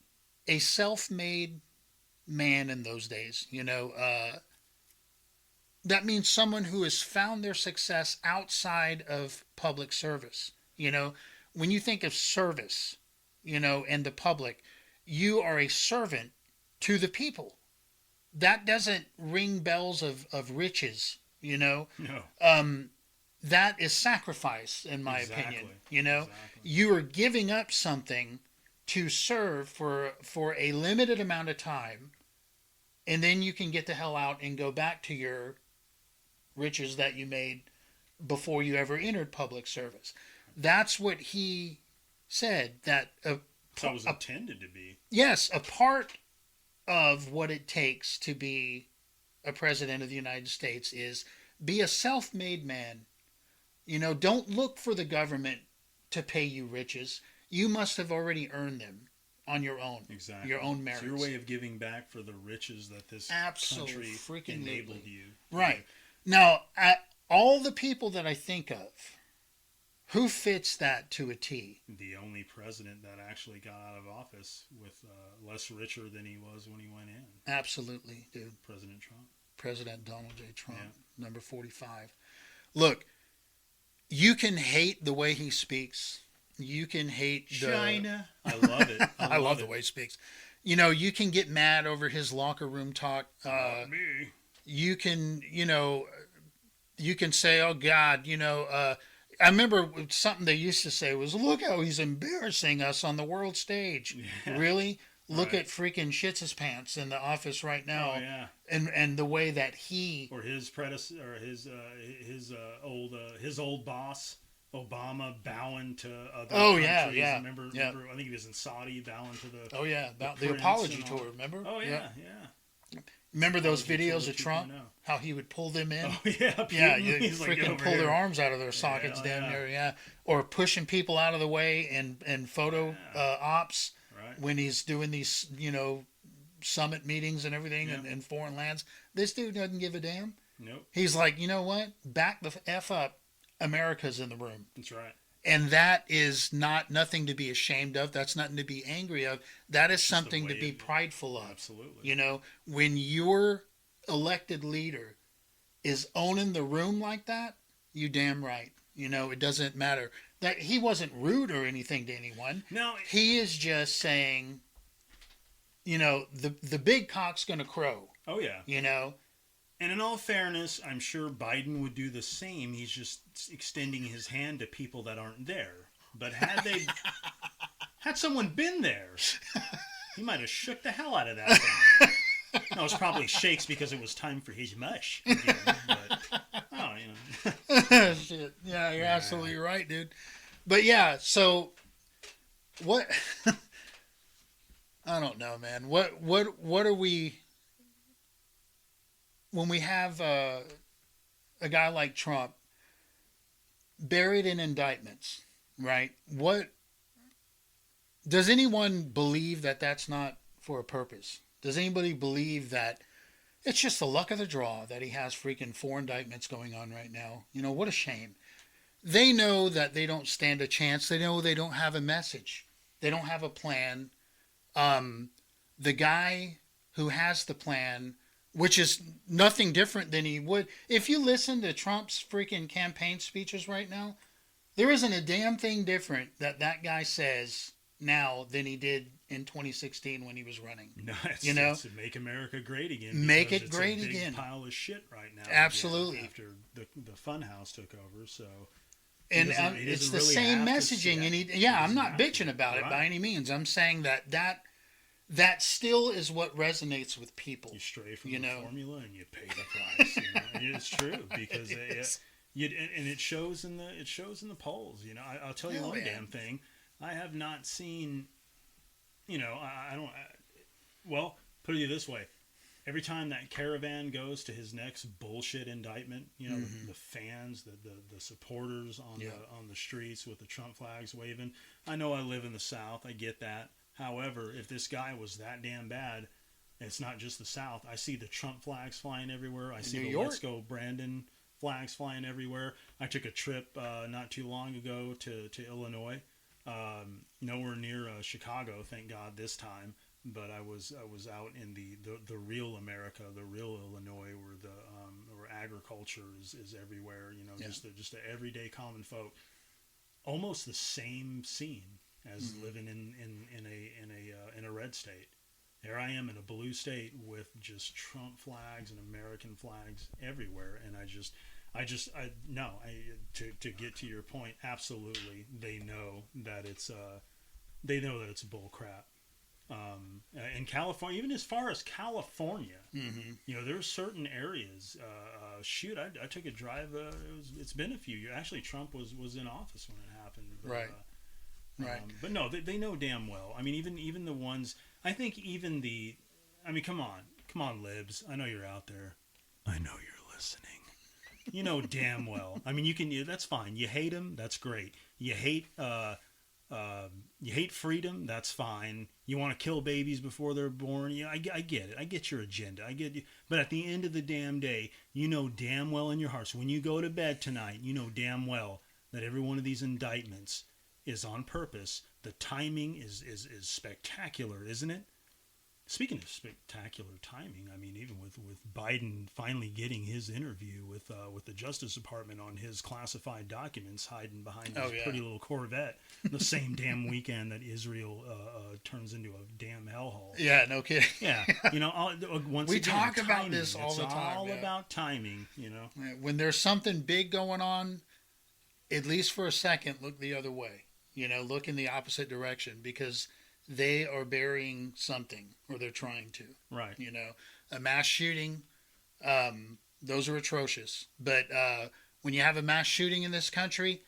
Speaker 1: A self-made man in those days. That means someone who has found their success outside of public service. When you think of service, and the public, you are a servant to the people. That doesn't ring bells of riches, No. That is sacrifice, in my opinion.
Speaker 2: Exactly.
Speaker 1: You are giving up something to serve for a limited amount of time, and then you can get the hell out and go back to your riches that you made before you ever entered public service. That's what he said. That
Speaker 2: was intended to be.
Speaker 1: Yes, a part of what it takes to be a president of the United States is be a self-made man. Don't look for the government to pay you riches. You must have already earned them on your own.
Speaker 2: Exactly.
Speaker 1: Your own merits.
Speaker 2: It's your way of giving back for the riches that this country enabled you.
Speaker 1: Right. Now, all the people that I think of, who fits that to a T?
Speaker 2: The only president that actually got out of office with less richer than he was when he went in.
Speaker 1: Absolutely, dude.
Speaker 2: President Trump.
Speaker 1: President Donald J. Trump, number 45. Look, you can hate the way he speaks. You can hate
Speaker 2: China. I love it.
Speaker 1: I love the way he speaks. You can get mad over his locker room talk.
Speaker 2: Not me.
Speaker 1: You can, you can say, oh, God, I remember something they used to say was, look how he's embarrassing us on the world stage. Yeah. Really? Look at freaking shits his pants in the office right now.
Speaker 2: Oh, yeah.
Speaker 1: And the way that he...
Speaker 2: Or his predecessor, or his old boss, Obama, bowing to other countries.
Speaker 1: Yeah.
Speaker 2: Remember, I think he was in Saudi bowing to the...
Speaker 1: Oh, yeah. The apology tour, remember?
Speaker 2: Oh, yeah.
Speaker 1: Remember those videos of Trump? How he would pull them in?
Speaker 2: Oh, yeah.
Speaker 1: He's freaking pull their arms out of their sockets down there, Or pushing people out of the way and photo ops when he's doing these, summit meetings and everything in foreign lands. This dude doesn't give a damn.
Speaker 2: Nope.
Speaker 1: He's like, you know what? Back the F up. America's in the room.
Speaker 2: That's right.
Speaker 1: And that is nothing to be ashamed of. That's nothing to be angry of. That is something to be prideful of.
Speaker 2: Absolutely.
Speaker 1: When your elected leader is owning the room like that, you damn right. It doesn't matter. That he wasn't rude or anything to anyone.
Speaker 2: No.
Speaker 1: He is just saying, the big cock's going to crow.
Speaker 2: Oh, yeah. And in all fairness, I'm sure Biden would do the same. He's just extending his hand to people that aren't there. But had someone been there, he might have shook the hell out of that thing. No, it was probably shakes because it was time for his mush again. But,
Speaker 1: Shit. Yeah, you're absolutely right, dude. But yeah, so what? I don't know, man. What are we? When we have a guy like Trump buried in indictments, right? What does anyone believe that that's not for a purpose? Does anybody believe that it's just the luck of the draw that he has freaking 4 indictments going on right now? You know, what a shame. They know that they don't stand a chance. They know they don't have a message. They don't have a plan. The guy who has the plan, which is nothing different than he would. If you listen to Trump's freaking campaign speeches right now, there isn't a damn thing different that guy says now than he did in 2016 when he was running.
Speaker 2: No, it's make America great again.
Speaker 1: Make it
Speaker 2: it's
Speaker 1: great
Speaker 2: a big
Speaker 1: again.
Speaker 2: Pile of shit right now.
Speaker 1: Absolutely.
Speaker 2: Again, after the fun house took over, so.
Speaker 1: And it's the really same messaging, and I'm not bitching about it by any means. I'm saying that still is what resonates with people.
Speaker 2: You stray from the formula and you pay the price. And it's true because it shows in the polls. I'll tell you damn thing. I have not seen. I don't. Well, put it this way. Every time that caravan goes to his next bullshit indictment, the fans, the supporters on the streets with the Trump flags waving. I know I live in the South. I get that. However, if this guy was that damn bad, it's not just the South. I see the Trump flags flying everywhere. I see the Let's Go Brandon flags flying everywhere. I took a trip not too long ago to Illinois. Nowhere near Chicago, thank God this time. But I was out in the real America, the real Illinois, where agriculture is everywhere. Just the everyday common folk. Almost the same scene as living in a red state. There I am in a blue state with just Trump flags and American flags everywhere, and to get to your point, absolutely, they know that it's bull crap. In California, even as far as California, there's certain areas. I took a drive. It's been a few years. Actually, Trump was in office when it happened. But,
Speaker 1: right. Right.
Speaker 2: But no, they know damn well. I mean, even the ones. I think even the. I mean, come on, libs. I know you're out there. I know you're listening. You know damn well. I mean, you can. That's fine. You hate him. That's great. You hate freedom. That's fine. You want to kill babies before they're born. I get it. I get your agenda. I get you. But at the end of the damn day, you know damn well in your hearts, when you go to bed tonight, you know damn well that every one of these indictments is on purpose. The timing is spectacular, isn't it? Speaking of spectacular timing, I mean, even with Biden finally getting his interview with the Justice Department on his classified documents hiding behind his pretty little Corvette, the same damn weekend that Israel turns into a damn hellhole.
Speaker 1: Yeah, no kidding.
Speaker 2: Yeah, once
Speaker 1: we
Speaker 2: again,
Speaker 1: talk
Speaker 2: timing.
Speaker 1: about this all the time.
Speaker 2: It's all about timing,
Speaker 1: When there's something big going on, at least for a second, look the other way. Look in the opposite direction, because they are burying something, or they're trying to.
Speaker 2: Right.
Speaker 1: A mass shooting, those are atrocious. But when you have a mass shooting in this country,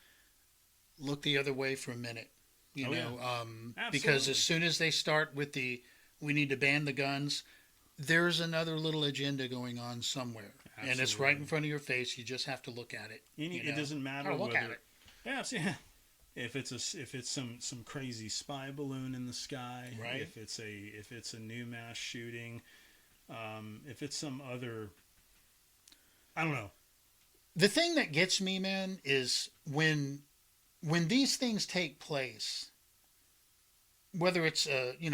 Speaker 1: look the other way for a minute. Because as soon as they start with we need to ban the guns, there's another little agenda going on somewhere. Absolutely. And it's right in front of your face. You just have to look at it.
Speaker 2: It doesn't matter
Speaker 1: look at it.
Speaker 2: Yeah, if it's some crazy spy balloon in the sky,
Speaker 1: right?
Speaker 2: If it's a new mass shooting, if it's some other, I don't know.
Speaker 1: The thing that gets me, man, is when these things take place, whether it's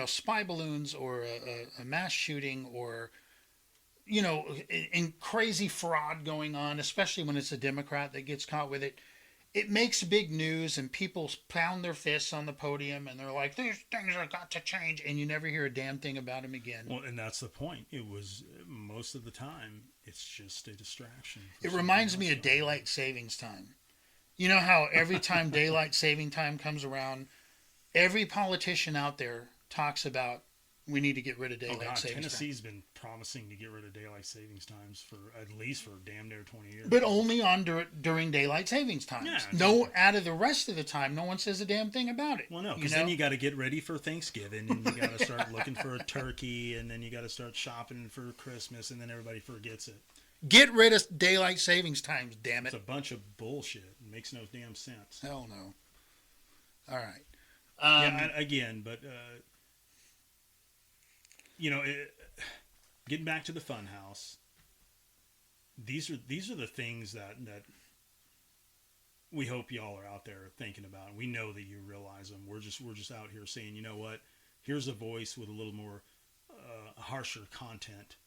Speaker 1: spy balloons or a mass shooting, or in crazy fraud going on, especially when it's a Democrat that gets caught with it. It makes big news, and people pound their fists on the podium, and they're like, these things have got to change, and you never hear a damn thing about them again.
Speaker 2: Well, and that's the point. It was, most of the time, it's just a distraction.
Speaker 1: It reminds me of daylight savings time. You know how every time daylight saving time comes around, every politician out there talks about we need to get rid of
Speaker 2: Oh
Speaker 1: daylight
Speaker 2: God,
Speaker 1: savings
Speaker 2: Tennessee's been promising to get rid of daylight savings times for at least for damn near 20 years.
Speaker 1: time. But only on during daylight savings times.
Speaker 2: Yeah,
Speaker 1: No, out of the rest of the time, no one says a damn thing about it.
Speaker 2: Well, no, because then you got to get ready for Thanksgiving, and you got to start looking for a turkey, and then you got to start shopping for Christmas, and then everybody forgets it.
Speaker 1: Get rid of daylight savings times, damn
Speaker 2: It's
Speaker 1: it.
Speaker 2: a bunch of bullshit. It makes no damn sense.
Speaker 1: Hell no. All right.
Speaker 2: But getting back to the fun house, these are the things that we hope y'all are out there thinking about. We know that you realize them. We're just out here saying, you know what? Here's a voice with a little more harsher content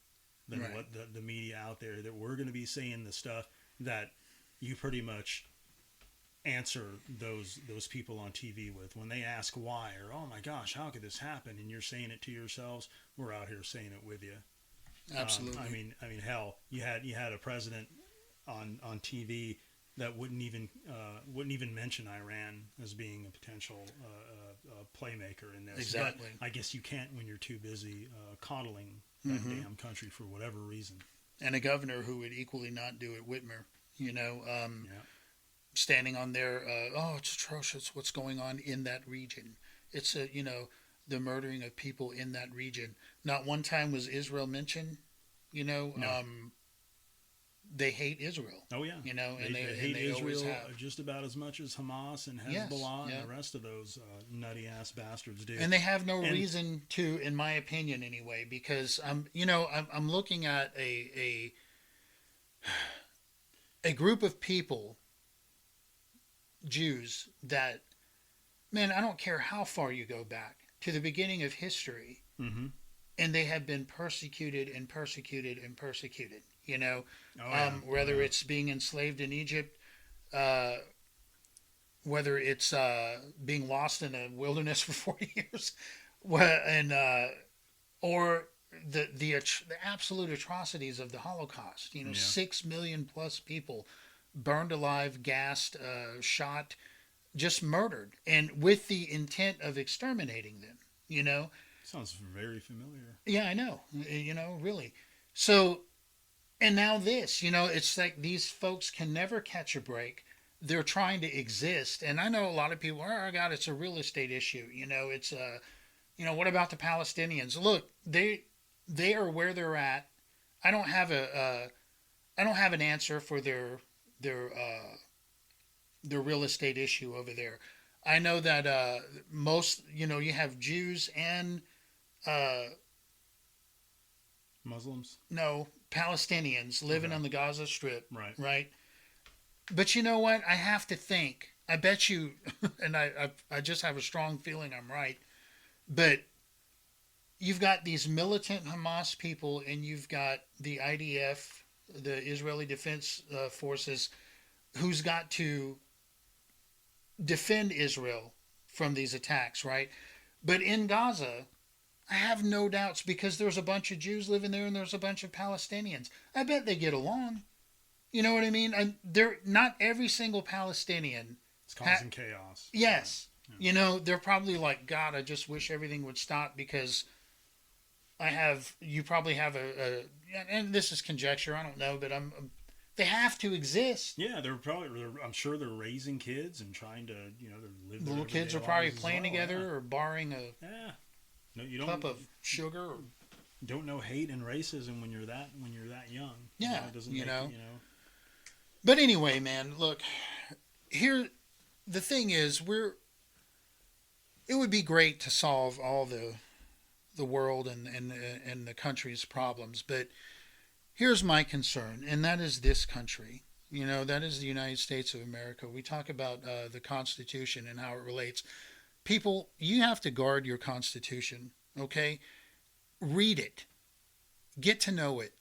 Speaker 2: than
Speaker 1: Right.
Speaker 2: what the media out there, that we're going to be saying the stuff that you pretty much answer those people on TV with when they ask why, or oh my gosh, how could this happen, and you're saying it to yourselves. We're out here saying it with you.
Speaker 1: Absolutely.
Speaker 2: I mean, hell, you had a president on TV that wouldn't even mention Iran as being a potential playmaker in this.
Speaker 1: Exactly.
Speaker 2: But I guess you can't when you're too busy coddling that damn country for whatever reason.
Speaker 1: And a governor who would equally not do it, Whitmer,
Speaker 2: Yeah.
Speaker 1: standing on there, it's atrocious what's going on in that region. It's the murdering of people in that region. Not one time was Israel mentioned.
Speaker 2: No.
Speaker 1: They hate Israel.
Speaker 2: Oh yeah,
Speaker 1: and
Speaker 2: they hate Israel just about as much as Hamas and Hezbollah and the rest of those nutty ass bastards do.
Speaker 1: And they have no reason to, in my opinion, anyway. Because I'm looking at a group of people, Jews, that, man, I don't care how far you go back to the beginning of history,
Speaker 2: mm-hmm.
Speaker 1: and they have been persecuted and persecuted and persecuted. Whether it's being enslaved in Egypt, whether it's being lost in a wilderness for 40 years, or the absolute atrocities of the Holocaust. 6 million plus people burned alive, gassed, shot, just murdered, and with the intent of exterminating them.
Speaker 2: Sounds very familiar.
Speaker 1: Yeah, I know. Really. So, and now this, it's like these folks can never catch a break. They're trying to exist. And I know a lot of people, oh, God, it's a real estate issue. It's, what about the Palestinians? Look, they are where they're at. I don't have an answer for their real estate issue over there. I know that most, you have Jews and
Speaker 2: Muslims?
Speaker 1: No, Palestinians living on the Gaza Strip.
Speaker 2: Right.
Speaker 1: But you know what? I have to think. I bet you, and I just have a strong feeling I'm right, but you've got these militant Hamas people, and you've got the IDF, the Israeli Defense Forces, who's got to defend Israel from these attacks, right? But in Gaza, I have no doubts, because there's a bunch of Jews living there and there's a bunch of Palestinians. I bet they get along. You know what I mean? They're not every single Palestinian.
Speaker 2: It's causing chaos.
Speaker 1: Yes. Yeah. They're probably like, God, I just wish everything would stop, because you probably have and this is conjecture, I don't know, but they have to exist.
Speaker 2: Yeah, I'm sure they're raising kids and trying to, live their
Speaker 1: little kids are probably playing together or borrowing a cup of sugar.
Speaker 2: Don't know hate and racism when you're that young.
Speaker 1: Yeah,
Speaker 2: it doesn't
Speaker 1: But anyway, man, look, here, the thing is, it would be great to solve all the world and the country's problems, but here's my concern, and that is this country. That is the United States of America. We talk about the Constitution and how it relates. People, you have to guard your Constitution, okay? Read it. Get to know it.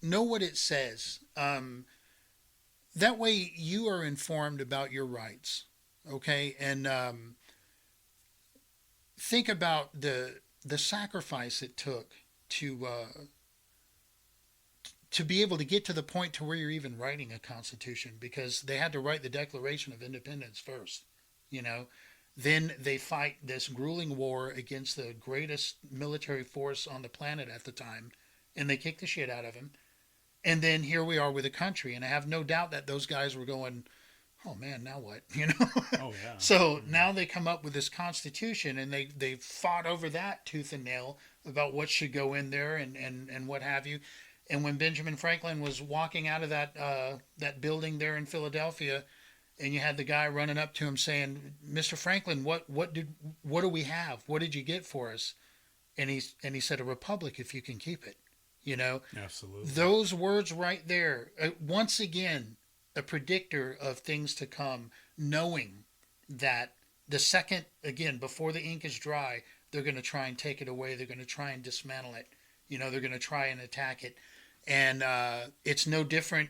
Speaker 1: Know what it says. That way you are informed about your rights, okay? And think about the sacrifice it took to be able to get to the point to where you're even writing a constitution, because they had to write the Declaration of Independence first, you know. Then they fight this grueling war against the greatest military force on the planet at the time, and they kick the shit out of him. And then here we are with a country, and I have no doubt that those guys were going, "Oh man, now what?" You know.
Speaker 2: Oh yeah.
Speaker 1: So now they come up with this constitution, and they fought over that tooth and nail about what should go in there and what have you. And when Benjamin Franklin was walking out of that building there in Philadelphia, and you had the guy running up to him saying, "Mr. Franklin, what do we have? What did you get for us?" And he said, "A republic, if you can keep it." You know,
Speaker 2: Absolutely.
Speaker 1: those words right there, once again, a predictor of things to come, knowing that the second, again, before the ink is dry, they're going to try and take it away. They're going to try and dismantle it. You know, they're going to try and attack it. And it's no different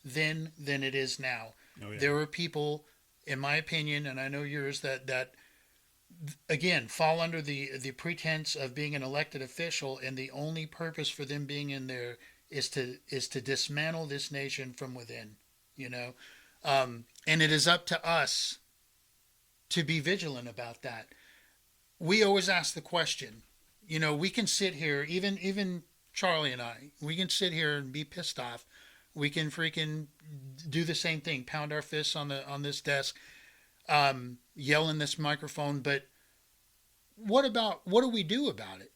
Speaker 1: then than it is now.
Speaker 2: Oh, yeah.
Speaker 1: There are people, in my opinion, and I know yours, that again fall under the pretense of being an elected official, and the only purpose for them being in there is to dismantle this nation from within. You know, and it is up to us to be vigilant about that. We always ask the question. You know, we can sit here, even Charlie and I, we can sit here and be pissed off. We can freaking do the same thing, pound our fists on this desk, yell in this microphone. But what do we do about it?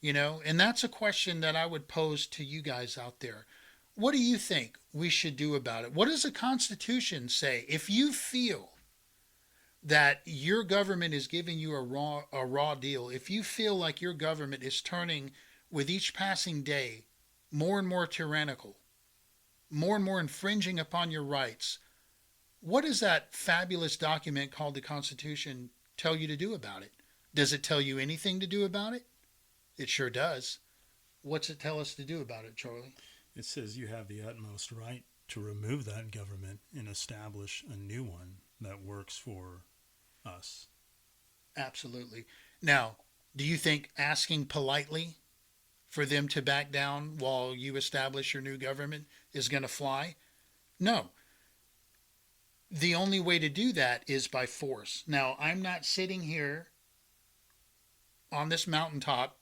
Speaker 1: You know, and that's a question that I would pose to you guys out there. What do you think we should do about it? What does the Constitution say? If you feel that your government is giving you a raw deal, if you feel like your government is turning with each passing day more and more tyrannical, more and more infringing upon your rights, what does that fabulous document called the Constitution tell you to do about it? Does it tell you anything to do about it? It sure does. What's it tell us to do about it, Charlie?
Speaker 2: It says you have the utmost right to remove that government and establish a new one that works for us.
Speaker 1: Absolutely. Now, do you think asking politely for them to back down while you establish your new government is going to fly? No. The only way to do that is by force. Now, I'm not sitting here on this mountaintop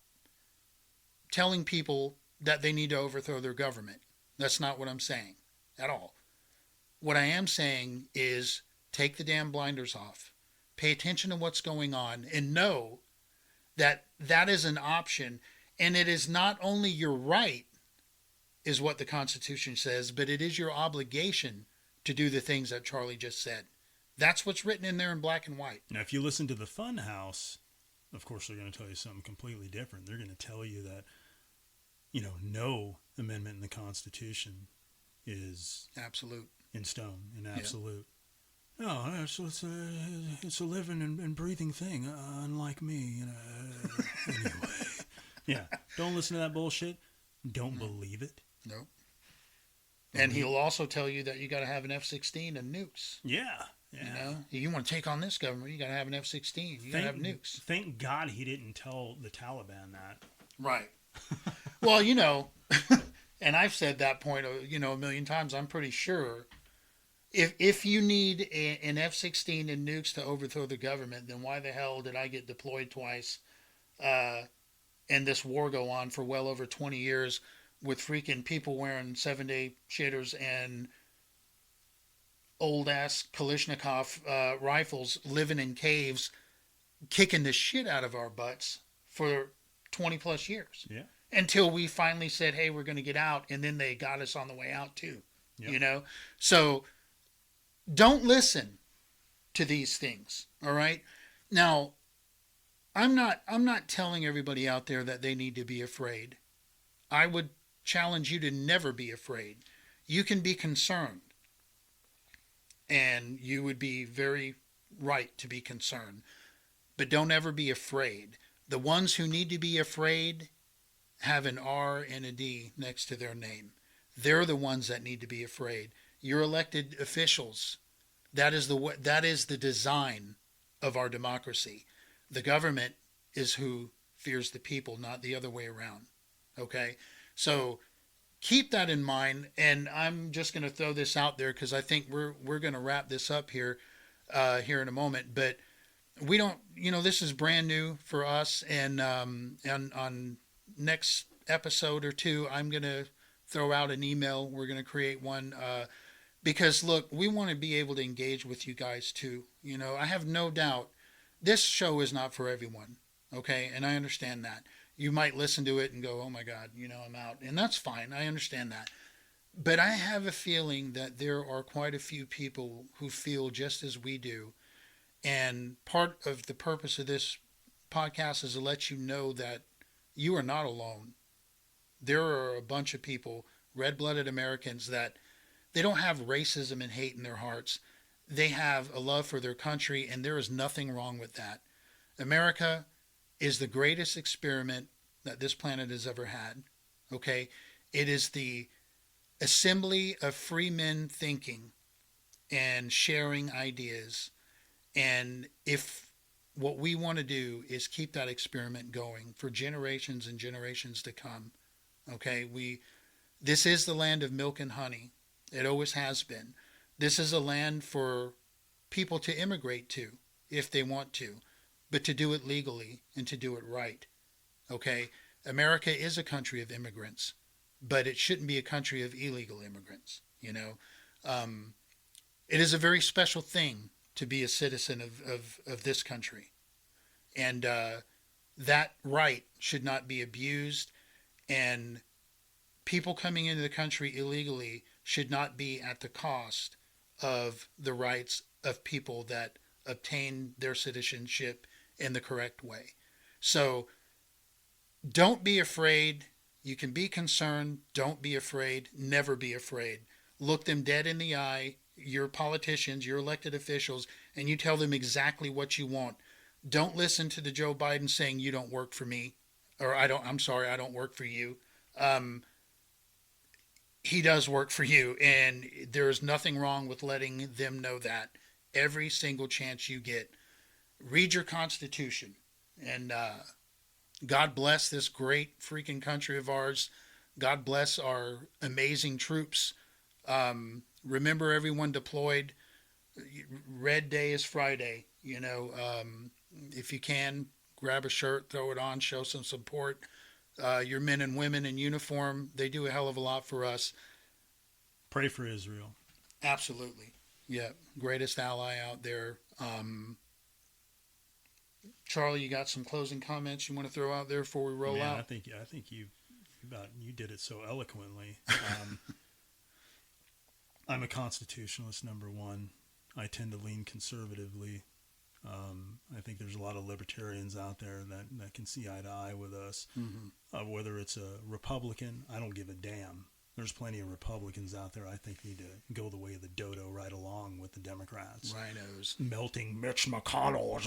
Speaker 1: telling people that they need to overthrow their government. That's not what I'm saying at all. What I am saying is take the damn blinders off. Pay attention to what's going on and know that that is an option. And it is not only your right, is what the Constitution says, but it is your obligation to do the things that Charlie just said. That's what's written in there in black and white.
Speaker 2: Now, if you listen to the Fun House, of course, they're going to tell you something completely different. They're going to tell you that, you know, no amendment in the Constitution is
Speaker 1: absolute,
Speaker 2: in stone, and absolute. Yeah. No, it's a living and breathing thing, unlike me. You know. Anyway, yeah, don't listen to that bullshit. Don't believe it.
Speaker 1: Nope. And he'll also tell you that you got to have an F-16 and nukes.
Speaker 2: Yeah.
Speaker 1: You know, you want to take on this government, you got to have an F-16. You got to have nukes.
Speaker 2: Thank God he didn't tell the Taliban that.
Speaker 1: Right. Well, you know, and I've said that point, you know, a million times. I'm pretty sure if you need an F-16 and nukes to overthrow the government, then why the hell did I get deployed twice and this war go on for well over 20 years with freaking people wearing 7-day shitters and old-ass Kalashnikov rifles, living in caves, kicking the shit out of our butts for 20-plus years.
Speaker 2: Yeah.
Speaker 1: Until we finally said, hey, we're going to get out, and then they got us on the way out, too.
Speaker 2: Yep.
Speaker 1: You know? So don't listen to these things, all right? Now, I'm not telling everybody out there that they need to be afraid. I would challenge you to never be afraid. You can be concerned. And you would be very right to be concerned. But don't ever be afraid. The ones who need to be afraid have an R and a D next to their name. They're the ones that need to be afraid. Your elected officials, that is the design of our democracy. The government is who fears the people, not the other way around. Okay? So keep that in mind. And I'm just going to throw this out there because I think we're going to wrap this up here here in a moment. But we don't, this is brand new for us. And on next episode or two, I'm going to throw out an email. We're going to create one because, look, we want to be able to engage with you guys too. I have no doubt this show is not for everyone. Okay. And I understand that. You might listen to it and go, oh my God, I'm out. And that's fine. I understand that. But I have a feeling that there are quite a few people who feel just as we do. And part of the purpose of this podcast is to let you know that you are not alone. There are a bunch of people, red-blooded Americans, that they don't have racism and hate in their hearts. They have a love for their country, and there is nothing wrong with that. America is the greatest experiment that this planet has ever had. Okay? It is the assembly of free men thinking and sharing ideas. And if what we want to do is keep that experiment going for generations and generations to come, okay? This is the land of milk and honey. It always has been. This is a land for people to immigrate to if they want to, but to do it legally and to do it right, okay? America is a country of immigrants, but it shouldn't be a country of illegal immigrants, It is a very special thing to be a citizen of this country. And that right should not be abused. And people coming into the country illegally should not be at the cost of the rights of people that obtain their citizenship in the correct way. So don't be afraid. You can be concerned. Don't be afraid. Never be afraid. Look them dead in the eye, your politicians, your elected officials, and you tell them exactly what you want. Don't listen to the Joe Biden saying you don't work for me, or I don't work for you. He does work for you, and there is nothing wrong with letting them know that every single chance you get. Read your Constitution, and God bless this great freaking country of ours. God bless our amazing troops. Remember everyone deployed. Red Day is Friday. If you can, grab a shirt, throw it on, show some support. Your men and women in uniform, they do a hell of a lot for us.
Speaker 2: Pray for Israel.
Speaker 1: Absolutely. Yeah, greatest ally out there. Charlie, you got some closing comments you want to throw out there before we roll out?
Speaker 2: I think you did it so eloquently. I'm a constitutionalist, number one. I tend to lean conservatively. I think there's a lot of libertarians out there that can see eye to eye with us. Mm-hmm. Whether it's a Republican, I don't give a damn. There's plenty of Republicans out there I think need to go the way of the dodo right along with the Democrats.
Speaker 1: Rhinos.
Speaker 2: Melting Mitch McConnell.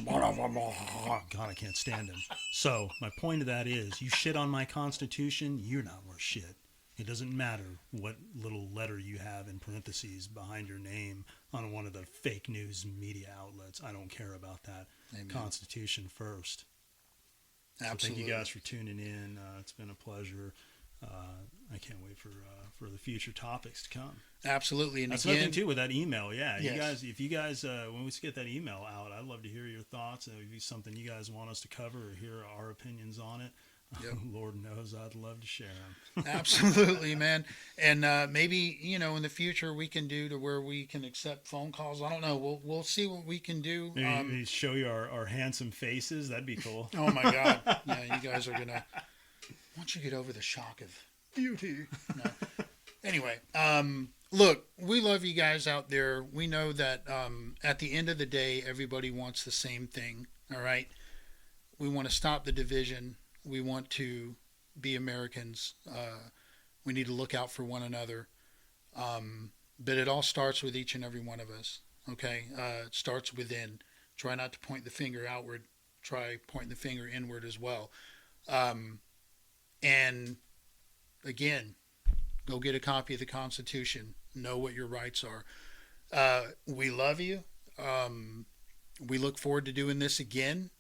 Speaker 2: God, I can't stand him. So my point of that is, you shit on my Constitution, you're not worth shit. It doesn't matter what little letter you have in parentheses behind your name on one of the fake news media outlets. I don't care about that. Amen. Constitution first. Absolutely. So thank you guys for tuning in. It's been a pleasure. I can't wait for the future topics to come.
Speaker 1: Absolutely. And
Speaker 2: that's
Speaker 1: again,
Speaker 2: nothing too with that email. Yeah.
Speaker 1: Yes.
Speaker 2: If you guys, when we get that email out, I'd love to hear your thoughts. If it's something you guys want us to cover or hear our opinions on it. Yep. Lord knows I'd love to share them.
Speaker 1: Absolutely, man. And maybe, in the future we can do to where we can accept phone calls. I don't know. We'll see what we can do.
Speaker 2: Maybe show you our handsome faces. That'd be cool.
Speaker 1: Oh, my God. Yeah, you guys are going to... Once you get over the shock of beauty. No. Anyway, look, we love you guys out there. We know that at the end of the day, everybody wants the same thing. All right? We want to stop the division. We want to be Americans. We need to look out for one another. But it all starts with each and every one of us. Okay? It starts within. Try not to point the finger outward. Try pointing the finger inward as well. And again, go get a copy of the Constitution. Know what your rights are. We love you. We look forward to doing this again.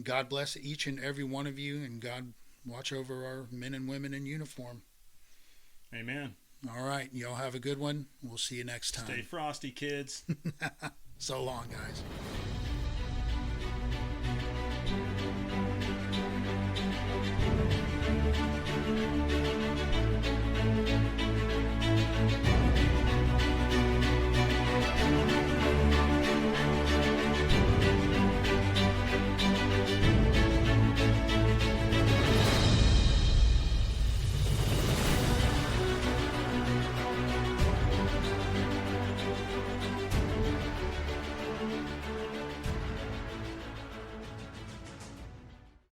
Speaker 1: God bless each and every one of you, and God watch over our men and women in uniform.
Speaker 2: Amen.
Speaker 1: All right. Y'all have a good one. We'll see you next time.
Speaker 2: Stay frosty, kids.
Speaker 1: So long, guys.